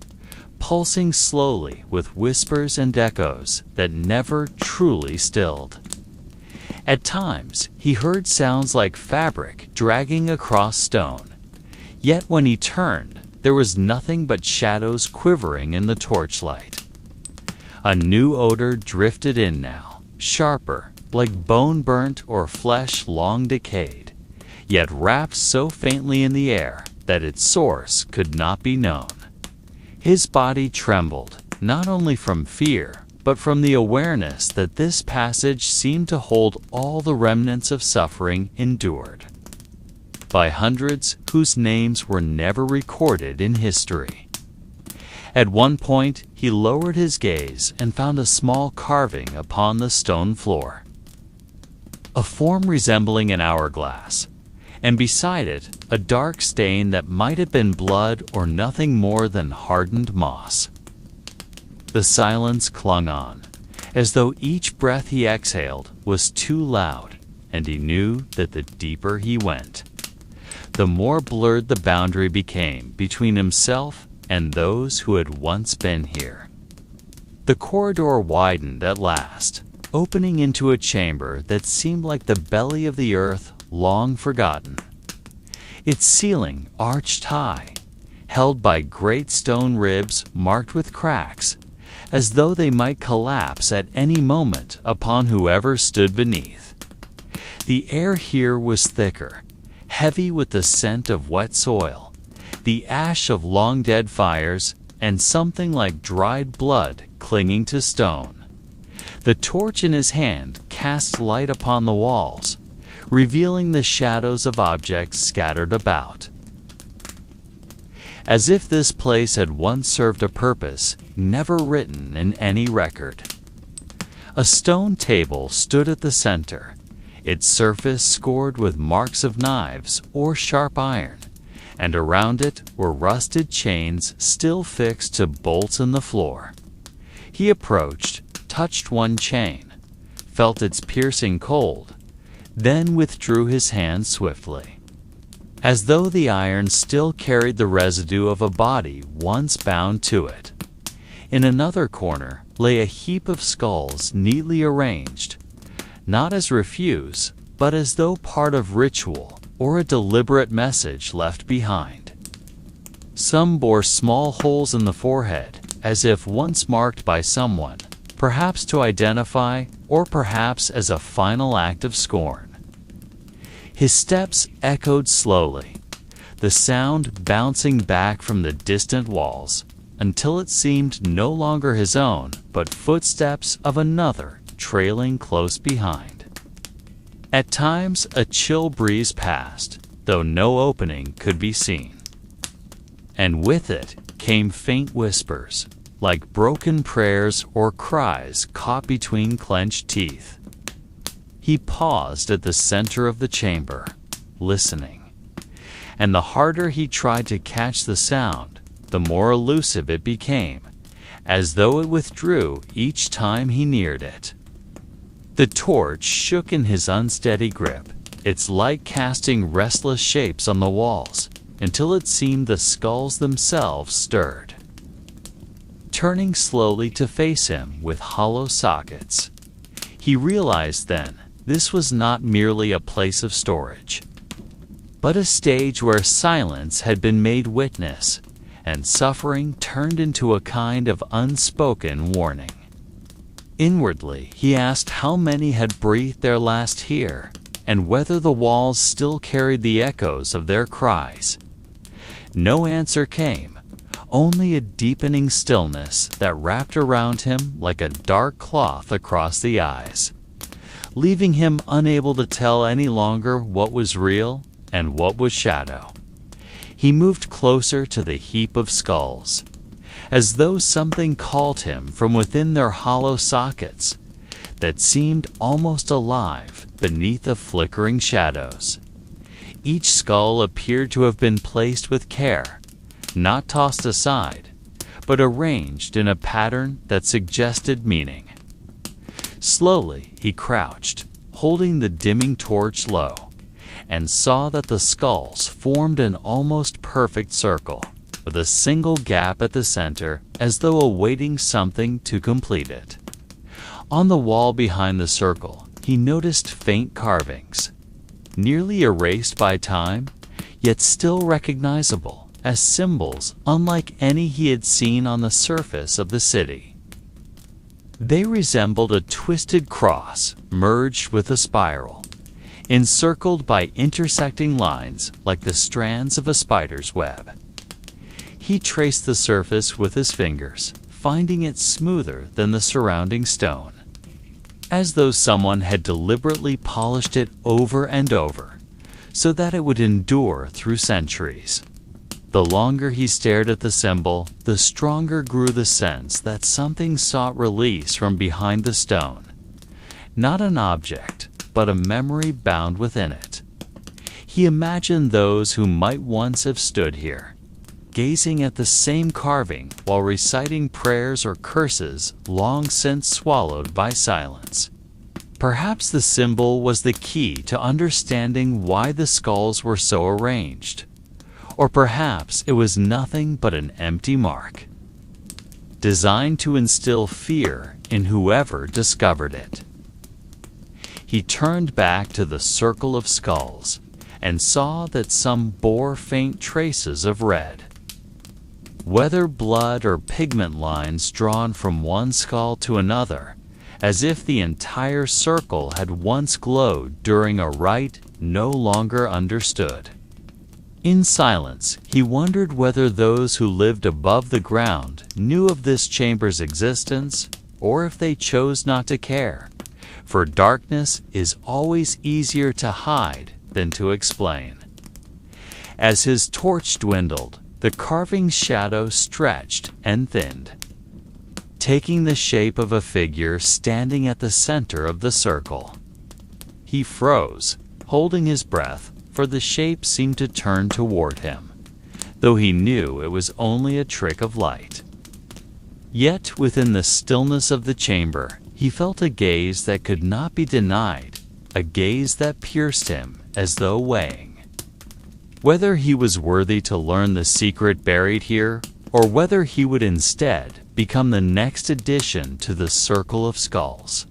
pulsing slowly with whispers and echoes that never truly stilled. At times, he heard sounds like fabric dragging across stone, yet when he turned, there was nothing but shadows quivering in the torchlight. A new odor drifted in now, sharper, like bone burnt or flesh long decayed, yet wrapped so faintly in the air that its source could not be known. His body trembled, not only from fear, but from the awareness that this passage seemed to hold all the remnants of suffering endured by hundreds whose names were never recorded in history. At one point, he lowered his gaze and found a small carving upon the stone floor, a form resembling an hourglass, and beside it, a dark stain that might have been blood or nothing more than hardened moss. The silence clung on, as though each breath he exhaled was too loud, and he knew that the deeper he went, the more blurred the boundary became between himself and those who had once been here. The corridor widened at last, opening into a chamber that seemed like the belly of the earth long forgotten. Its ceiling arched high, held by great stone ribs marked with cracks, as though they might collapse at any moment upon whoever stood beneath. The air here was thicker, heavy with the scent of wet soil, the ash of long-dead fires, and something like dried blood clinging to stone. The torch in his hand cast light upon the walls, revealing the shadows of objects scattered about, as if this place had once served a purpose never written in any record. A stone table stood at the center, its surface scored with marks of knives or sharp iron, and around it were rusted chains still fixed to bolts in the floor. He approached, touched one chain, felt its piercing cold, then withdrew his hand swiftly, as though the iron still carried the residue of a body once bound to it. In another corner, lay a heap of skulls neatly arranged, not as refuse, but as though part of ritual or a deliberate message left behind. Some bore small holes in the forehead, as if once marked by someone, perhaps to identify or perhaps as a final act of scorn. His steps echoed slowly, the sound bouncing back from the distant walls, until it seemed no longer his own, but footsteps of another trailing close behind. At times, a chill breeze passed, though no opening could be seen. And with it came faint whispers, like broken prayers or cries caught between clenched teeth. He paused at the center of the chamber, listening, and the harder he tried to catch the sound, the more elusive it became, as though it withdrew each time he neared it. The torch shook in his unsteady grip, its light casting restless shapes on the walls, until it seemed the skulls themselves stirred. Turning slowly to face him with hollow sockets, he realized then this was not merely a place of storage, but a stage where silence had been made witness, and suffering turned into a kind of unspoken warning. Inwardly, he asked how many had breathed their last here, and whether the walls still carried the echoes of their cries. No answer came, only a deepening stillness that wrapped around him like a dark cloth across the eyes, leaving him unable to tell any longer what was real and what was shadow. He moved closer to the heap of skulls, as though something called him from within their hollow sockets that seemed almost alive beneath the flickering shadows. Each skull appeared to have been placed with care, not tossed aside, but arranged in a pattern that suggested meaning. Slowly he crouched, holding the dimming torch low, and saw that the skulls formed an almost perfect circle, with a single gap at the center, as though awaiting something to complete it. On the wall behind the circle, he noticed faint carvings, nearly erased by time, yet still recognizable as symbols unlike any he had seen on the surface of the city. They resembled a twisted cross merged with a spiral, encircled by intersecting lines like the strands of a spider's web. He traced the surface with his fingers, finding it smoother than the surrounding stone, as though someone had deliberately polished it over and over, so that it would endure through centuries. The longer he stared at the symbol, the stronger grew the sense that something sought release from behind the stone. Not an object, but a memory bound within it. He imagined those who might once have stood here, gazing at the same carving while reciting prayers or curses long since swallowed by silence. Perhaps the symbol was the key to understanding why the skulls were so arranged. Or perhaps it was nothing but an empty mark, designed to instill fear in whoever discovered it. He turned back to the circle of skulls and saw that some bore faint traces of red, whether blood or pigment lines drawn from one skull to another, as if the entire circle had once glowed during a rite no longer understood. In silence, he wondered whether those who lived above the ground knew of this chamber's existence, or if they chose not to care, for darkness is always easier to hide than to explain. As his torch dwindled, the carving's shadow stretched and thinned, taking the shape of a figure standing at the center of the circle. He froze, holding his breath, for the shape seemed to turn toward him, though he knew it was only a trick of light. Yet within the stillness of the chamber, he felt a gaze that could not be denied, a gaze that pierced him as though weighing whether he was worthy to learn the secret buried here, or whether he would instead become the next addition to the circle of skulls.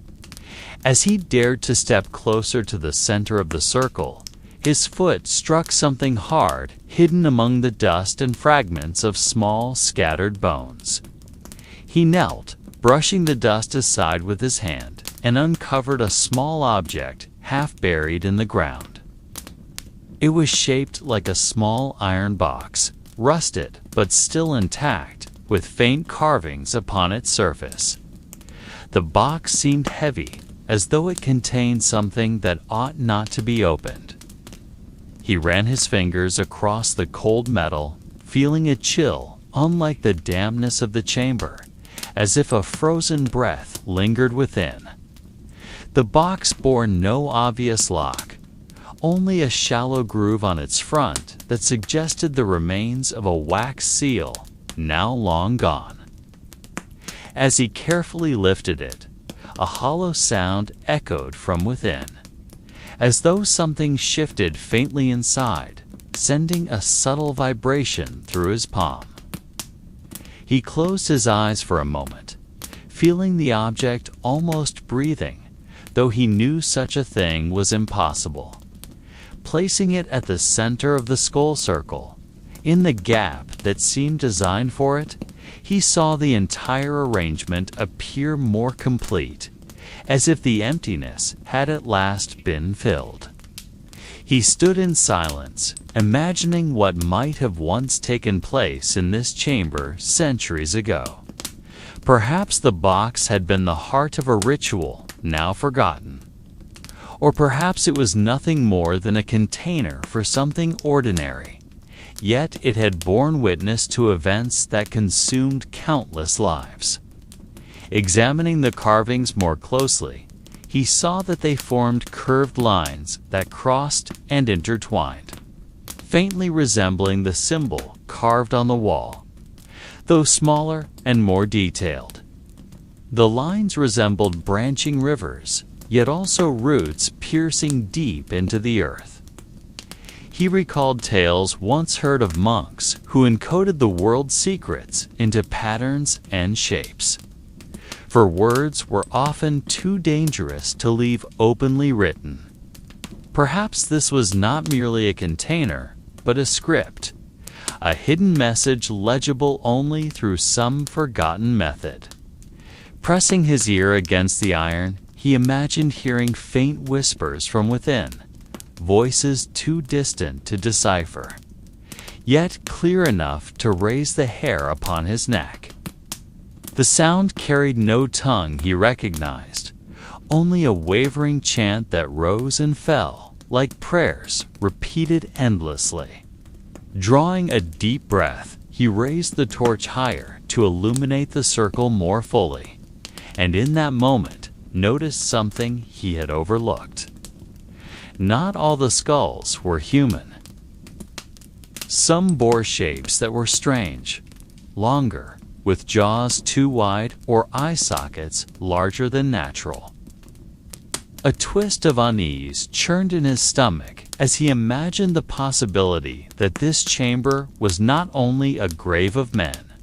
As he dared to step closer to the center of the circle, his foot struck something hard hidden among the dust and fragments of small, scattered bones. He knelt, brushing the dust aside with his hand, and uncovered a small object half buried in the ground. It was shaped like a small iron box, rusted but still intact, with faint carvings upon its surface. The box seemed heavy, as though it contained something that ought not to be opened. He ran his fingers across the cold metal, feeling a chill unlike the dampness of the chamber, as if a frozen breath lingered within. The box bore no obvious lock, only a shallow groove on its front that suggested the remains of a wax seal, now long gone. As he carefully lifted it, a hollow sound echoed from within, as though something shifted faintly inside, sending a subtle vibration through his palm. He closed his eyes for a moment, feeling the object almost breathing, though he knew such a thing was impossible. Placing it at the center of the skull circle, in the gap that seemed designed for it, he saw the entire arrangement appear more complete, as if the emptiness had at last been filled. He stood in silence, imagining what might have once taken place in this chamber centuries ago. Perhaps the box had been the heart of a ritual now forgotten. Or perhaps it was nothing more than a container for something ordinary, yet it had borne witness to events that consumed countless lives. Examining the carvings more closely, he saw that they formed curved lines that crossed and intertwined, faintly resembling the symbol carved on the wall, though smaller and more detailed. The lines resembled branching rivers, yet also roots piercing deep into the earth. He recalled tales once heard of monks who encoded the world's secrets into patterns and shapes. For words were often too dangerous to leave openly written. Perhaps this was not merely a container, but a script, a hidden message legible only through some forgotten method. Pressing his ear against the iron, he imagined hearing faint whispers from within, voices too distant to decipher, yet clear enough to raise the hair upon his neck. The sound carried no tongue he recognized, only a wavering chant that rose and fell, like prayers repeated endlessly. Drawing a deep breath, he raised the torch higher to illuminate the circle more fully, and in that moment noticed something he had overlooked. Not all the skulls were human. Some bore shapes that were strange, longer, with jaws too wide or eye sockets larger than natural. A twist of unease churned in his stomach as he imagined the possibility that this chamber was not only a grave of men,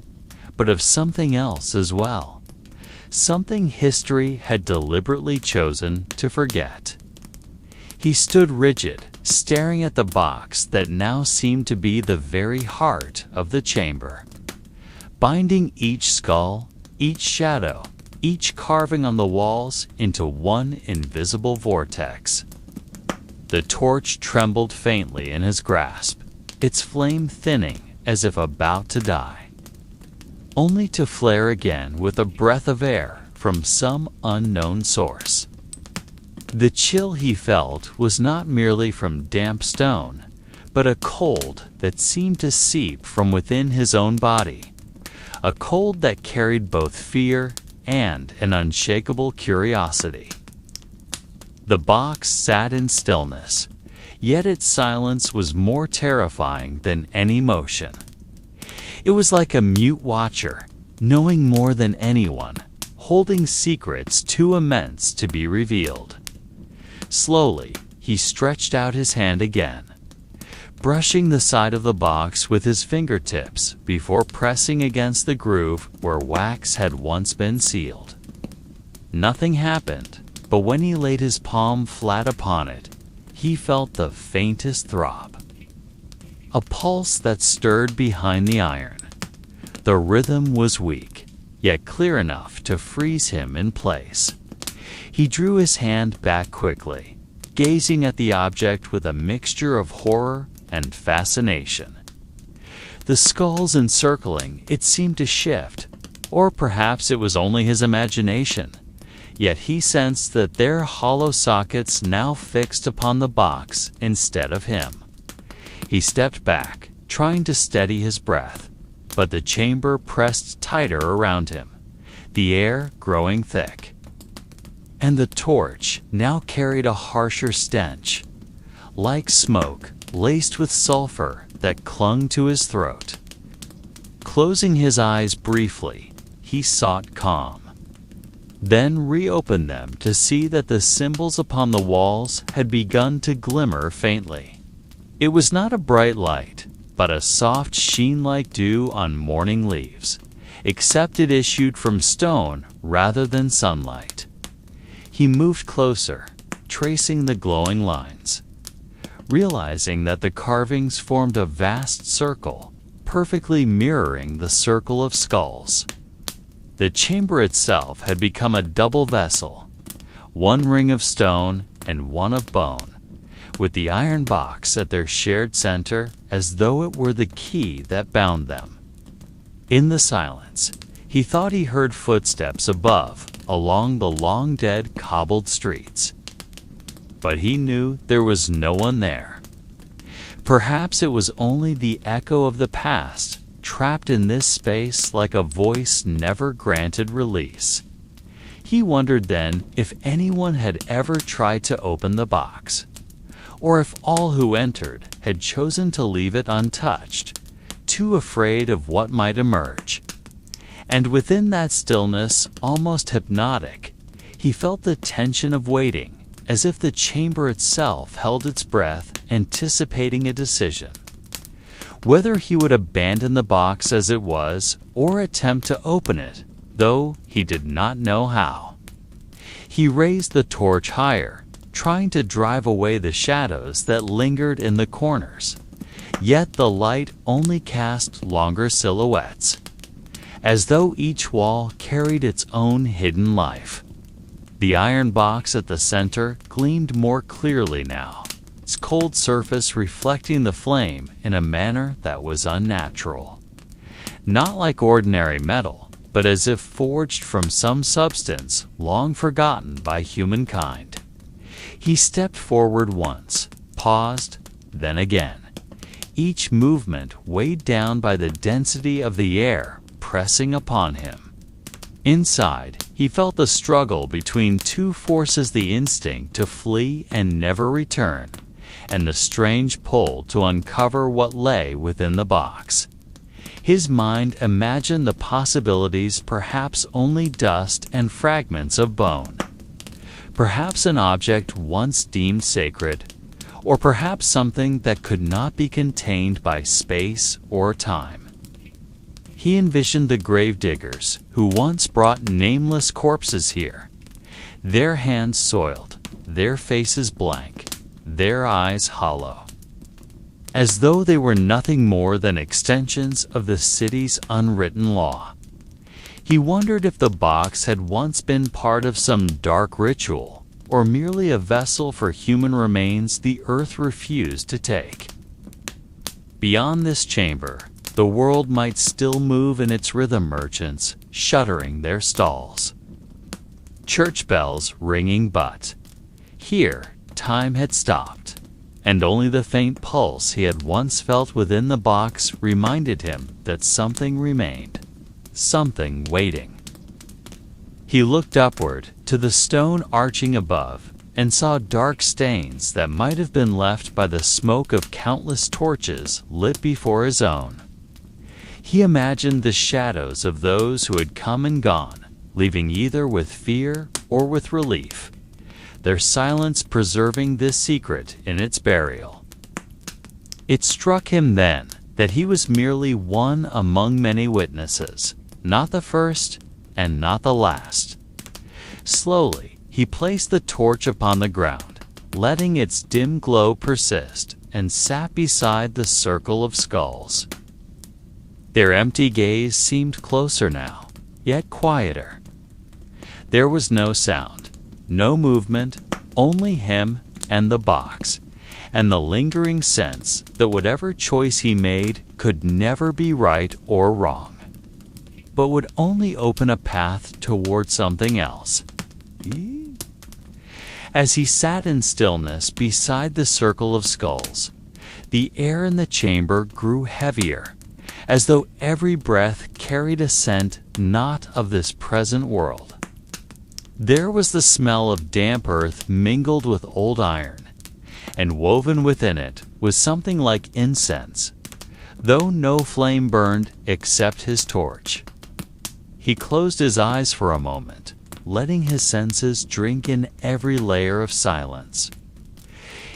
but of something else as well, something history had deliberately chosen to forget. He stood rigid, staring at the box that now seemed to be the very heart of the chamber, binding each skull, each shadow, each carving on the walls into one invisible vortex. The torch trembled faintly in his grasp, its flame thinning as if about to die, only to flare again with a breath of air from some unknown source. The chill he felt was not merely from damp stone, but a cold that seemed to seep from within his own body, a cold that carried both fear and an unshakable curiosity. The box sat in stillness, yet its silence was more terrifying than any motion. It was like a mute watcher, knowing more than anyone, holding secrets too immense to be revealed. Slowly, he stretched out his hand again, brushing the side of the box with his fingertips before pressing against the groove where wax had once been sealed. Nothing happened, but when he laid his palm flat upon it, he felt the faintest throb. A pulse that stirred behind the iron. The rhythm was weak, yet clear enough to freeze him in place. He drew his hand back quickly, gazing at the object with a mixture of horror and fascination. The skulls encircling it seemed to shift, or perhaps it was only his imagination, yet he sensed that their hollow sockets now fixed upon the box instead of him. He stepped back, trying to steady his breath, but the chamber pressed tighter around him, the air growing thick. And the torch now carried a harsher stench, like smoke laced with sulfur that clung to his throat. Closing his eyes briefly, he sought calm, then reopened them to see that the symbols upon the walls had begun to glimmer faintly. It was not a bright light, but a soft sheen like dew on morning leaves, except it issued from stone rather than sunlight. He moved closer, tracing the glowing lines, realizing that the carvings formed a vast circle, perfectly mirroring the circle of skulls. The chamber itself had become a double vessel, one ring of stone and one of bone, with the iron box at their shared center as though it were the key that bound them. In the silence, he thought he heard footsteps above, along the long-dead cobbled streets. But he knew there was no one there. Perhaps it was only the echo of the past, trapped in this space like a voice never granted release. He wondered then if anyone had ever tried to open the box, or if all who entered had chosen to leave it untouched, too afraid of what might emerge. And within that stillness, almost hypnotic, he felt the tension of waiting, as if the chamber itself held its breath, anticipating a decision. Whether he would abandon the box as it was, or attempt to open it, though he did not know how. He raised the torch higher, trying to drive away the shadows that lingered in the corners. Yet the light only cast longer silhouettes, as though each wall carried its own hidden life. The iron box at the center gleamed more clearly now, its cold surface reflecting the flame in a manner that was unnatural. Not like ordinary metal, but as if forged from some substance long forgotten by humankind. He stepped forward once, paused, then again, each movement weighed down by the density of the air pressing upon him. Inside, he felt the struggle between two forces: the instinct to flee and never return, and the strange pull to uncover what lay within the box. His mind imagined the possibilities, perhaps only dust and fragments of bone. Perhaps an object once deemed sacred, or perhaps something that could not be contained by space or time. He envisioned the grave diggers who once brought nameless corpses here, their hands soiled, their faces blank, their eyes hollow, as though they were nothing more than extensions of the city's unwritten law. He wondered if the box had once been part of some dark ritual, or merely a vessel for human remains the earth refused to take. Beyond this chamber, the world might still move in its rhythm, merchants shuttering their stalls, church bells ringing, but here time had stopped, and only the faint pulse he had once felt within the box reminded him that something remained, something waiting. He looked upward to the stone arching above and saw dark stains that might have been left by the smoke of countless torches lit before his own. He imagined the shadows of those who had come and gone, leaving either with fear or with relief, their silence preserving this secret in its burial. It struck him then that he was merely one among many witnesses, not the first and not the last. Slowly, he placed the torch upon the ground, letting its dim glow persist, and sat beside the circle of skulls. Their empty gaze seemed closer now, yet quieter. There was no sound, no movement, only him and the box, and the lingering sense that whatever choice he made could never be right or wrong, but would only open a path toward something else. As he sat in stillness beside the circle of skulls, the air in the chamber grew heavier, as though every breath carried a scent not of this present world. There was the smell of damp earth mingled with old iron, and woven within it was something like incense, though no flame burned except his torch. He closed his eyes for a moment, letting his senses drink in every layer of silence.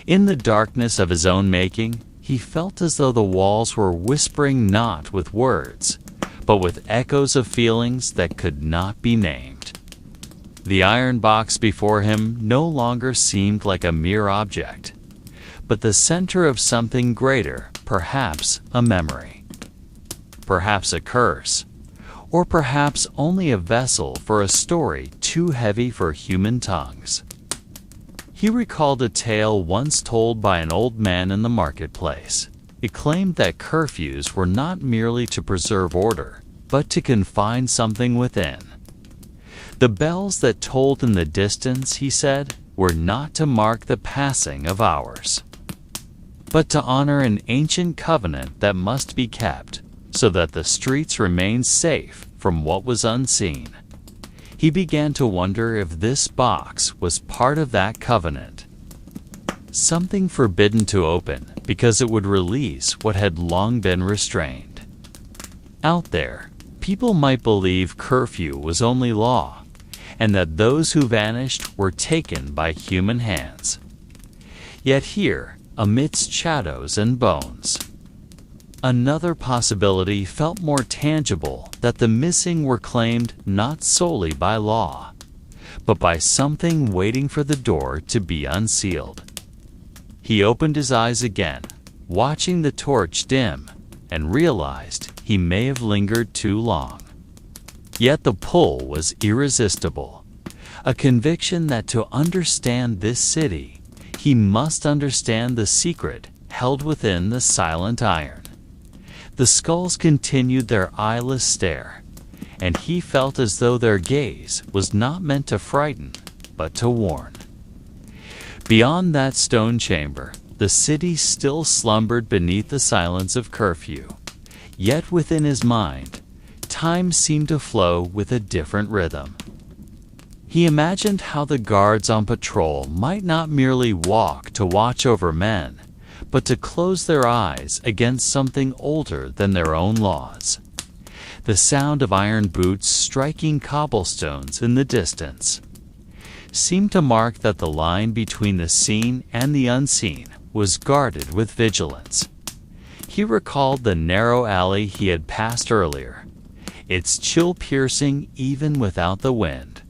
In the darkness of his own making, he felt as though the walls were whispering not with words, but with echoes of feelings that could not be named. The iron box before him no longer seemed like a mere object, but the center of something greater, perhaps a memory, perhaps a curse, or perhaps only a vessel for a story too heavy for human tongues. He recalled a tale once told by an old man in the marketplace. It claimed that curfews were not merely to preserve order, but to confine something within. The bells that tolled in the distance, he said, were not to mark the passing of hours, but to honor an ancient covenant that must be kept, so that the streets remained safe from what was unseen. He began to wonder if this box was part of that covenant, something forbidden to open because it would release what had long been restrained. Out there, people might believe curfew was only law, and that those who vanished were taken by human hands. Yet here, amidst shadows and bones, another possibility felt more tangible, that the missing were claimed not solely by law, but by something waiting for the door to be unsealed. He opened his eyes again, watching the torch dim, and realized he may have lingered too long. Yet the pull was irresistible, a conviction that to understand this city, he must understand the secret held within the silent iron. The skulls continued their eyeless stare, and he felt as though their gaze was not meant to frighten, but to warn. Beyond that stone chamber, the city still slumbered beneath the silence of curfew, yet within his mind, time seemed to flow with a different rhythm. He imagined how the guards on patrol might not merely walk to watch over men, but to close their eyes against something older than their own laws. The sound of iron boots striking cobblestones in the distance seemed to mark that the line between the seen and the unseen was guarded with vigilance. He recalled the narrow alley he had passed earlier, its chill piercing even without the wind.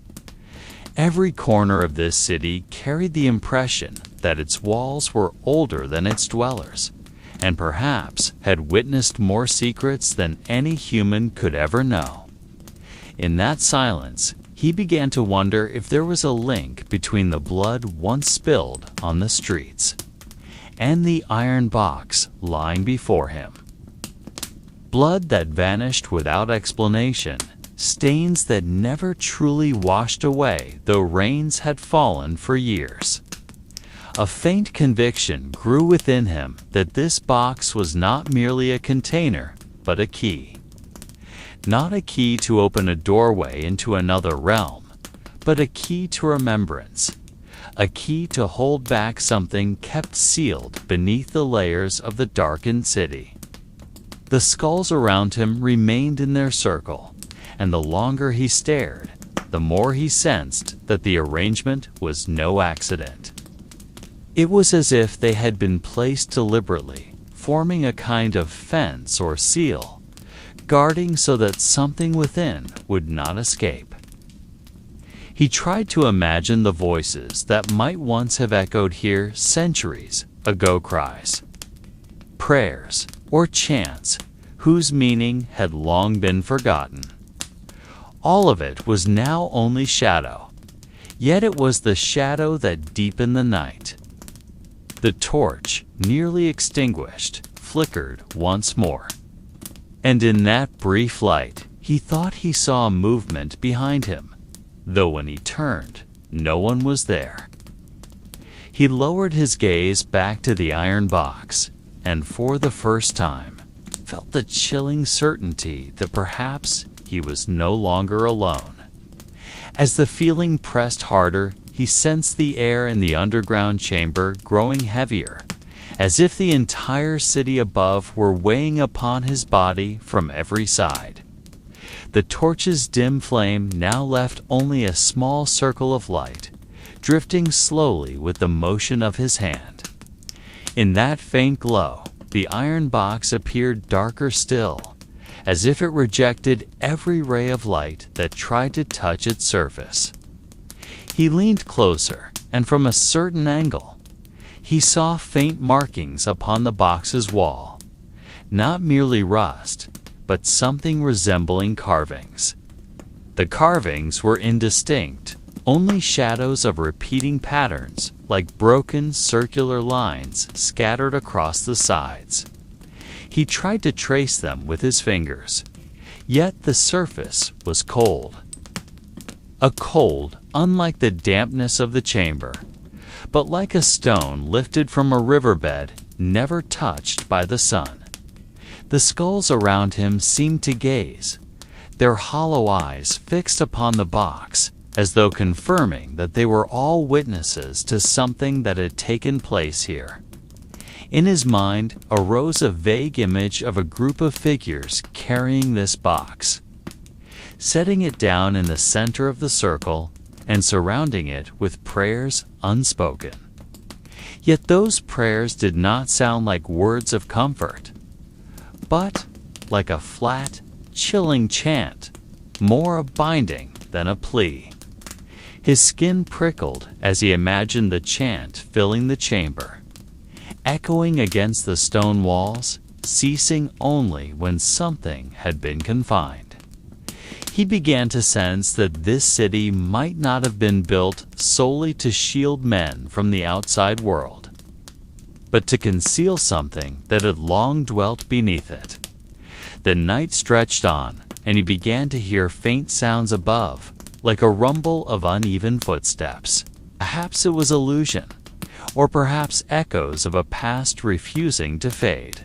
Every corner of this city carried the impression that its walls were older than its dwellers, and perhaps had witnessed more secrets than any human could ever know. In that silence, he began to wonder if there was a link between the blood once spilled on the streets and the iron box lying before him. Blood that vanished without explanation, stains that never truly washed away though rains had fallen for years. A faint conviction grew within him that this box was not merely a container, but a key. Not a key to open a doorway into another realm, but a key to remembrance, a key to hold back something kept sealed beneath the layers of the darkened city. The skulls around him remained in their circle, and the longer he stared, the more he sensed that the arrangement was no accident. It was as if they had been placed deliberately, forming a kind of fence or seal, guarding so that something within would not escape. He tried to imagine the voices that might once have echoed here centuries ago, cries, prayers, or chants whose meaning had long been forgotten. All of it was now only shadow, yet it was the shadow that deepened the night. The torch, nearly extinguished, flickered once more. And in that brief light, he thought he saw a movement behind him, though when he turned, no one was there. He lowered his gaze back to the iron box, and for the first time, felt the chilling certainty that perhaps he was no longer alone. As the feeling pressed harder, he sensed the air in the underground chamber growing heavier, as if the entire city above were weighing upon his body from every side. The torch's dim flame now left only a small circle of light, drifting slowly with the motion of his hand. In that faint glow, the iron box appeared darker still, as if it rejected every ray of light that tried to touch its surface. He leaned closer, and from a certain angle, he saw faint markings upon the box's wall, not merely rust, but something resembling carvings. The carvings were indistinct, only shadows of repeating patterns, like broken circular lines scattered across the sides. He tried to trace them with his fingers, yet the surface was cold. A cold unlike the dampness of the chamber, but like a stone lifted from a riverbed never touched by the sun. The skulls around him seemed to gaze, their hollow eyes fixed upon the box, as though confirming that they were all witnesses to something that had taken place here. In his mind arose a vague image of a group of figures carrying this box, setting it down in the center of the circle and surrounding it with prayers unspoken. Yet those prayers did not sound like words of comfort, but like a flat, chilling chant, more a binding than a plea. His skin prickled as he imagined the chant filling the chamber, echoing against the stone walls, ceasing only when something had been confined. He began to sense that this city might not have been built solely to shield men from the outside world, but to conceal something that had long dwelt beneath it. The night stretched on, and he began to hear faint sounds above, like a rumble of uneven footsteps. Perhaps it was illusion, or perhaps echoes of a past refusing to fade.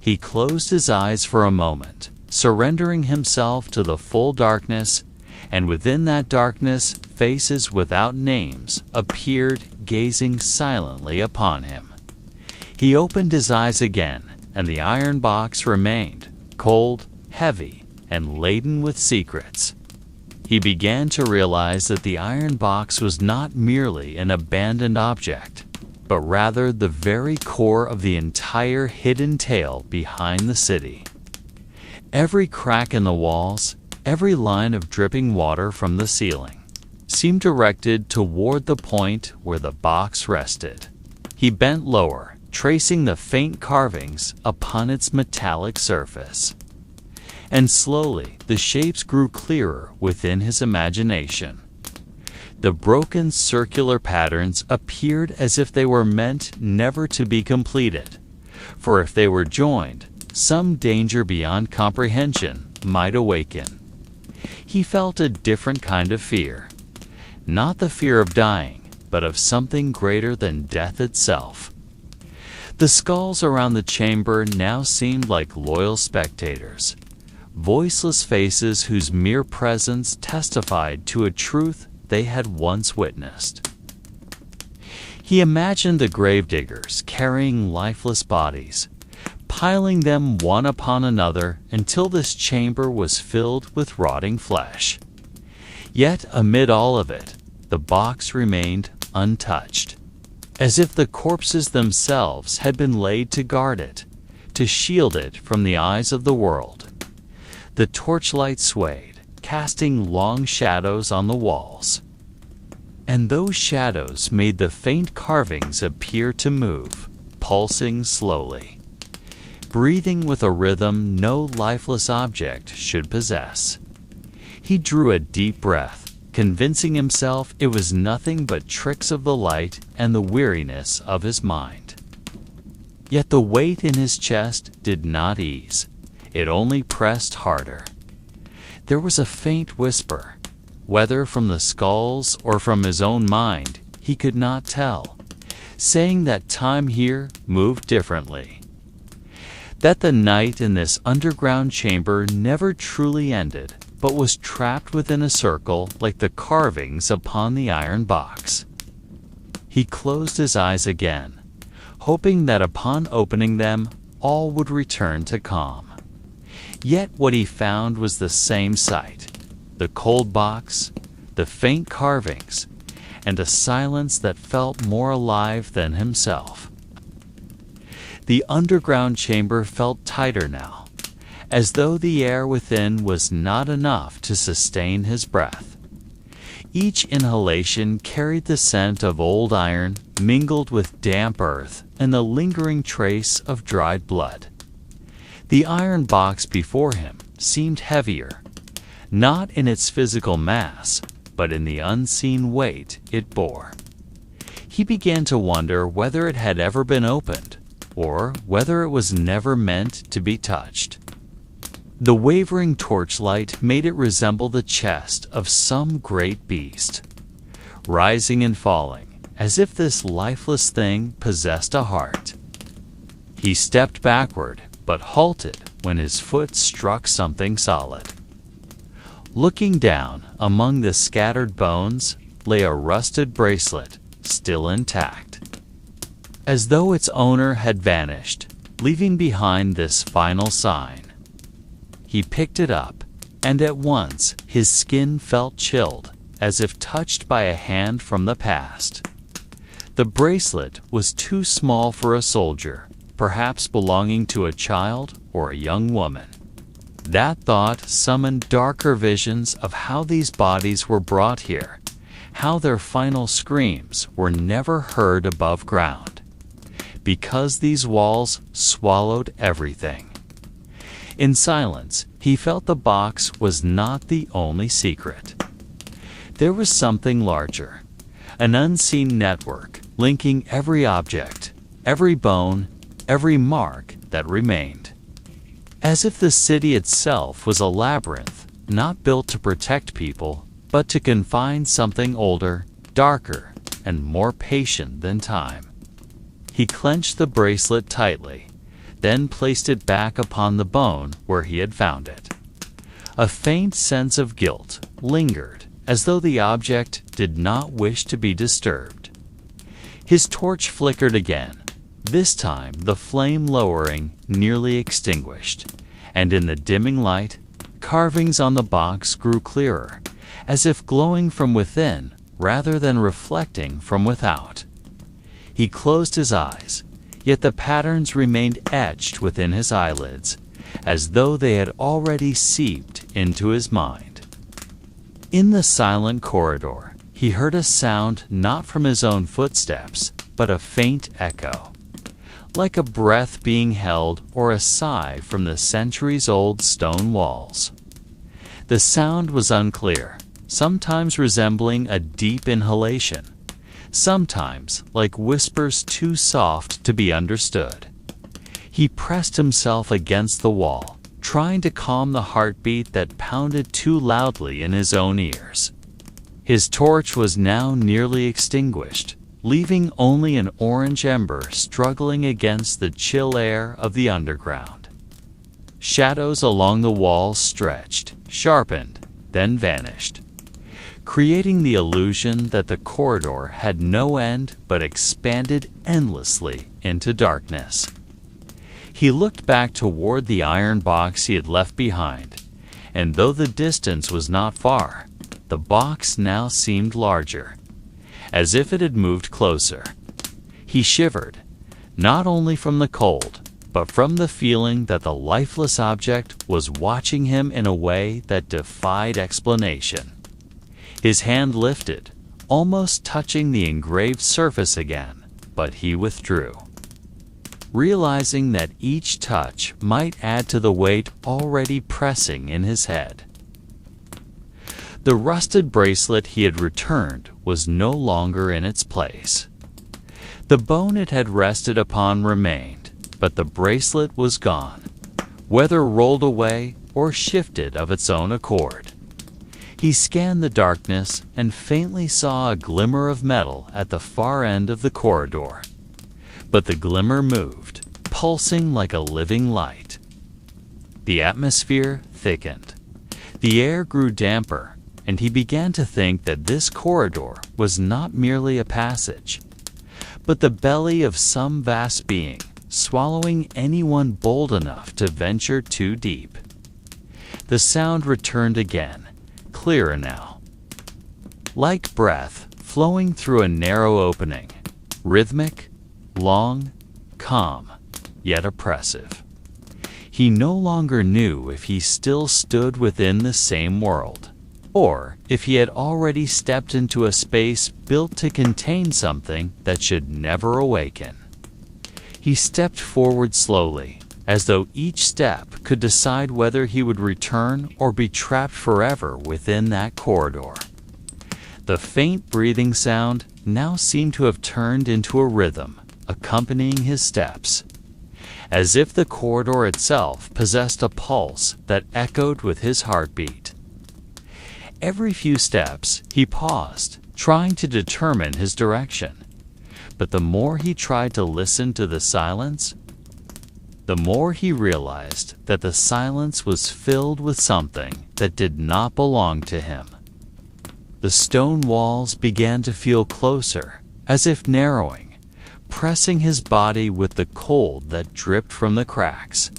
He closed his eyes for a moment, surrendering himself to the full darkness, and within that darkness, faces without names appeared, gazing silently upon him. He opened his eyes again, and the iron box remained, cold, heavy, and laden with secrets. He began to realize that the iron box was not merely an abandoned object, but rather the very core of the entire hidden tale behind the city. Every crack in the walls, every line of dripping water from the ceiling, seemed directed toward the point where the box rested. He bent lower, tracing the faint carvings upon its metallic surface. And slowly the shapes grew clearer within his imagination. The broken circular patterns appeared as if they were meant never to be completed, for if they were joined, some danger beyond comprehension might awaken. He felt a different kind of fear, not the fear of dying, but of something greater than death itself. The skulls around the chamber now seemed like loyal spectators, voiceless faces whose mere presence testified to a truth they had once witnessed. He imagined the gravediggers carrying lifeless bodies, piling them one upon another until this chamber was filled with rotting flesh. Yet amid all of it, the box remained untouched. as if the corpses themselves had been laid to guard it, to shield it from the eyes of the world. The torchlight swayed, casting long shadows on the walls. And those shadows made the faint carvings appear to move, pulsing slowly, breathing with a rhythm no lifeless object should possess. He drew a deep breath, convincing himself it was nothing but tricks of the light and the weariness of his mind. Yet the weight in his chest did not ease. It only pressed harder. There was a faint whisper, whether from the skulls or from his own mind, he could not tell, saying that time here moved differently. That the night in this underground chamber never truly ended, but was trapped within a circle like the carvings upon the iron box. He closed his eyes again, hoping that upon opening them, all would return to calm. Yet what he found was the same sight, the cold box, the faint carvings, and a silence that felt more alive than himself. The underground chamber felt tighter now, as though the air within was not enough to sustain his breath. Each inhalation carried the scent of old iron mingled with damp earth and the lingering trace of dried blood. The iron box before him seemed heavier, not in its physical mass, but in the unseen weight it bore. He began to wonder whether it had ever been opened, or whether it was never meant to be touched. The wavering torchlight made it resemble the chest of some great beast, rising and falling, as if this lifeless thing possessed a heart. He stepped backward, but halted when his foot struck something solid. Looking down, among the scattered bones, lay a rusted bracelet, still intact, as though its owner had vanished, leaving behind this final sign. He picked it up, and at once his skin felt chilled, as if touched by a hand from the past. The bracelet was too small for a soldier, perhaps belonging to a child or a young woman. That thought summoned darker visions of how these bodies were brought here, how their final screams were never heard above ground, because these walls swallowed everything. In silence, he felt the box was not the only secret. There was something larger, an unseen network linking every object, every bone, every mark that remained. As if the city itself was a labyrinth, not built to protect people, but to confine something older, darker, and more patient than time. He clenched the bracelet tightly, then placed it back upon the bone where he had found it. A faint sense of guilt lingered, as though the object did not wish to be disturbed. His torch flickered again, this time the flame lowering, nearly extinguished, and in the dimming light, carvings on the box grew clearer, as if glowing from within rather than reflecting from without. He closed his eyes, yet the patterns remained etched within his eyelids, as though they had already seeped into his mind. In the silent corridor, he heard a sound not from his own footsteps, but a faint echo, like a breath being held or a sigh from the centuries-old stone walls. The sound was unclear, sometimes resembling a deep inhalation, sometimes like whispers too soft to be understood. He pressed himself against the wall, trying to calm the heartbeat that pounded too loudly in his own ears. His torch was now nearly extinguished, leaving only an orange ember struggling against the chill air of the underground. Shadows along the walls stretched, sharpened, then vanished, creating the illusion that the corridor had no end but expanded endlessly into darkness. He looked back toward the iron box he had left behind, and though the distance was not far, the box now seemed larger, as if it had moved closer. He shivered, not only from the cold, but from the feeling that the lifeless object was watching him in a way that defied explanation. His hand lifted, almost touching the engraved surface again, but he withdrew, realizing that each touch might add to the weight already pressing in his head. The rusted bracelet he had returned was no longer in its place. The bone it had rested upon remained, but the bracelet was gone, whether rolled away or shifted of its own accord. He scanned the darkness and faintly saw a glimmer of metal at the far end of the corridor. But the glimmer moved, pulsing like a living light. The atmosphere thickened. The air grew damper, and he began to think that this corridor was not merely a passage, but the belly of some vast being, swallowing anyone bold enough to venture too deep. The sound returned again, clearer now, like breath flowing through a narrow opening, rhythmic, long, calm, yet oppressive. He no longer knew if he still stood within the same world, or if he had already stepped into a space built to contain something that should never awaken. He stepped forward slowly, as though each step could decide whether he would return or be trapped forever within that corridor. The faint breathing sound now seemed to have turned into a rhythm, accompanying his steps, as if the corridor itself possessed a pulse that echoed with his heartbeat. Every few steps, he paused, trying to determine his direction. But the more he tried to listen to the silence, the more he realized that the silence was filled with something that did not belong to him. The stone walls began to feel closer, as if narrowing, pressing his body with the cold that dripped from the cracks.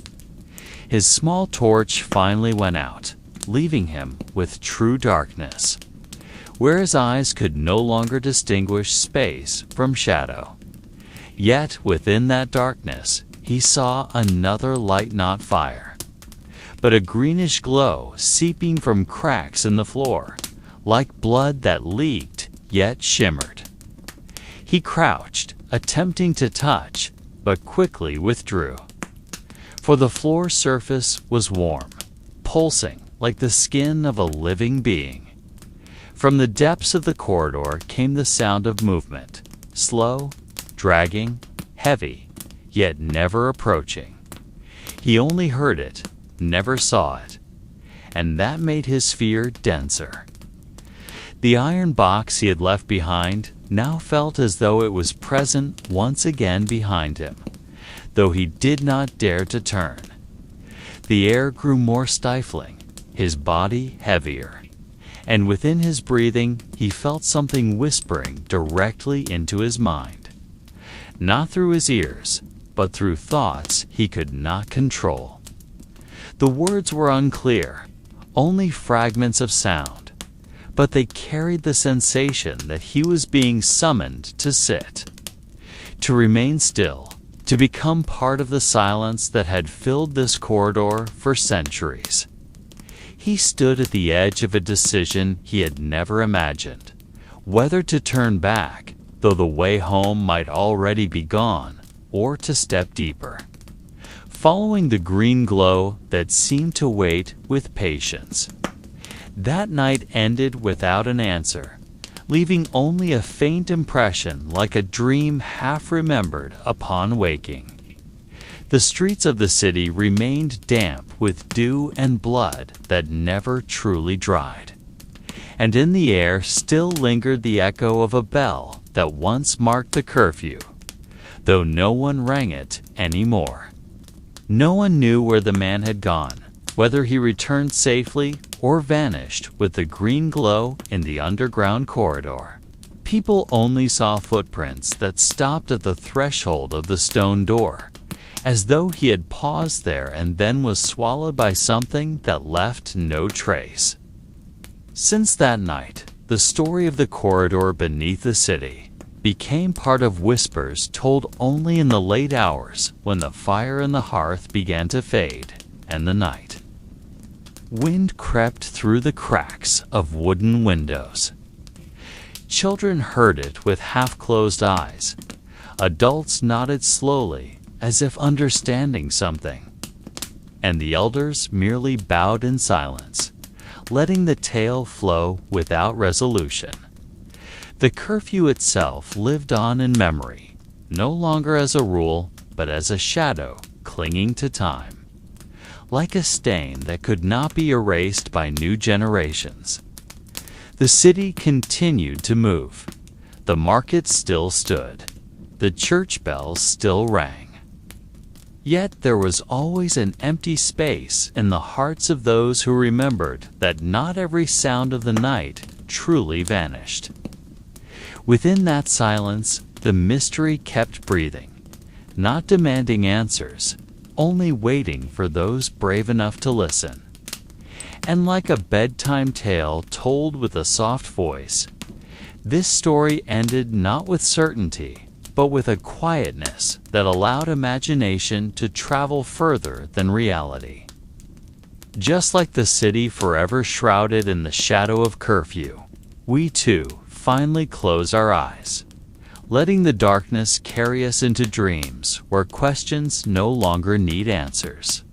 His small torch finally went out, leaving him with true darkness, where his eyes could no longer distinguish space from shadow. Yet within that darkness, he saw another light, not fire, but a greenish glow seeping from cracks in the floor, like blood that leaked yet shimmered. He crouched, attempting to touch, but quickly withdrew, for the floor surface was warm, pulsing like the skin of a living being. From the depths of the corridor came the sound of movement, slow, dragging, heavy, yet never approaching. He only heard it, never saw it, and that made his fear denser. The iron box he had left behind now felt as though it was present once again behind him, though he did not dare to turn. The air grew more stifling, his body heavier, and within his breathing he felt something whispering directly into his mind, not through his ears, but through thoughts he could not control. The words were unclear, only fragments of sound, but they carried the sensation that he was being summoned to sit, to remain still, to become part of the silence that had filled this corridor for centuries. He stood at the edge of a decision he had never imagined, whether to turn back, though the way home might already be gone, or to step deeper, following the green glow that seemed to wait with patience. That night ended without an answer, leaving only a faint impression like a dream half remembered upon waking. The streets of the city remained damp with dew and blood that never truly dried, and in the air still lingered the echo of a bell that once marked the curfew, though no one rang it anymore. No one knew where the man had gone, whether he returned safely or vanished with the green glow in the underground corridor. People only saw footprints that stopped at the threshold of the stone door, as though he had paused there and then was swallowed by something that left no trace. Since that night, the story of the corridor beneath the city, became part of whispers told only in the late hours when the fire in the hearth began to fade and the night. Wind crept through the cracks of wooden windows. Children heard it with half-closed eyes. Adults nodded slowly as if understanding something. And the elders merely bowed in silence, letting the tale flow without resolution. The curfew itself lived on in memory, no longer as a rule, but as a shadow clinging to time, like a stain that could not be erased by new generations. The city continued to move. The market still stood. The church bells still rang. Yet there was always an empty space in the hearts of those who remembered that not every sound of the night truly vanished. Within that silence, the mystery kept breathing, not demanding answers, only waiting for those brave enough to listen. And like a bedtime tale told with a soft voice, this story ended not with certainty, but with a quietness that allowed imagination to travel further than reality. Just like the city forever shrouded in the shadow of curfew, we too finally close our eyes, letting the darkness carry us into dreams where questions no longer need answers.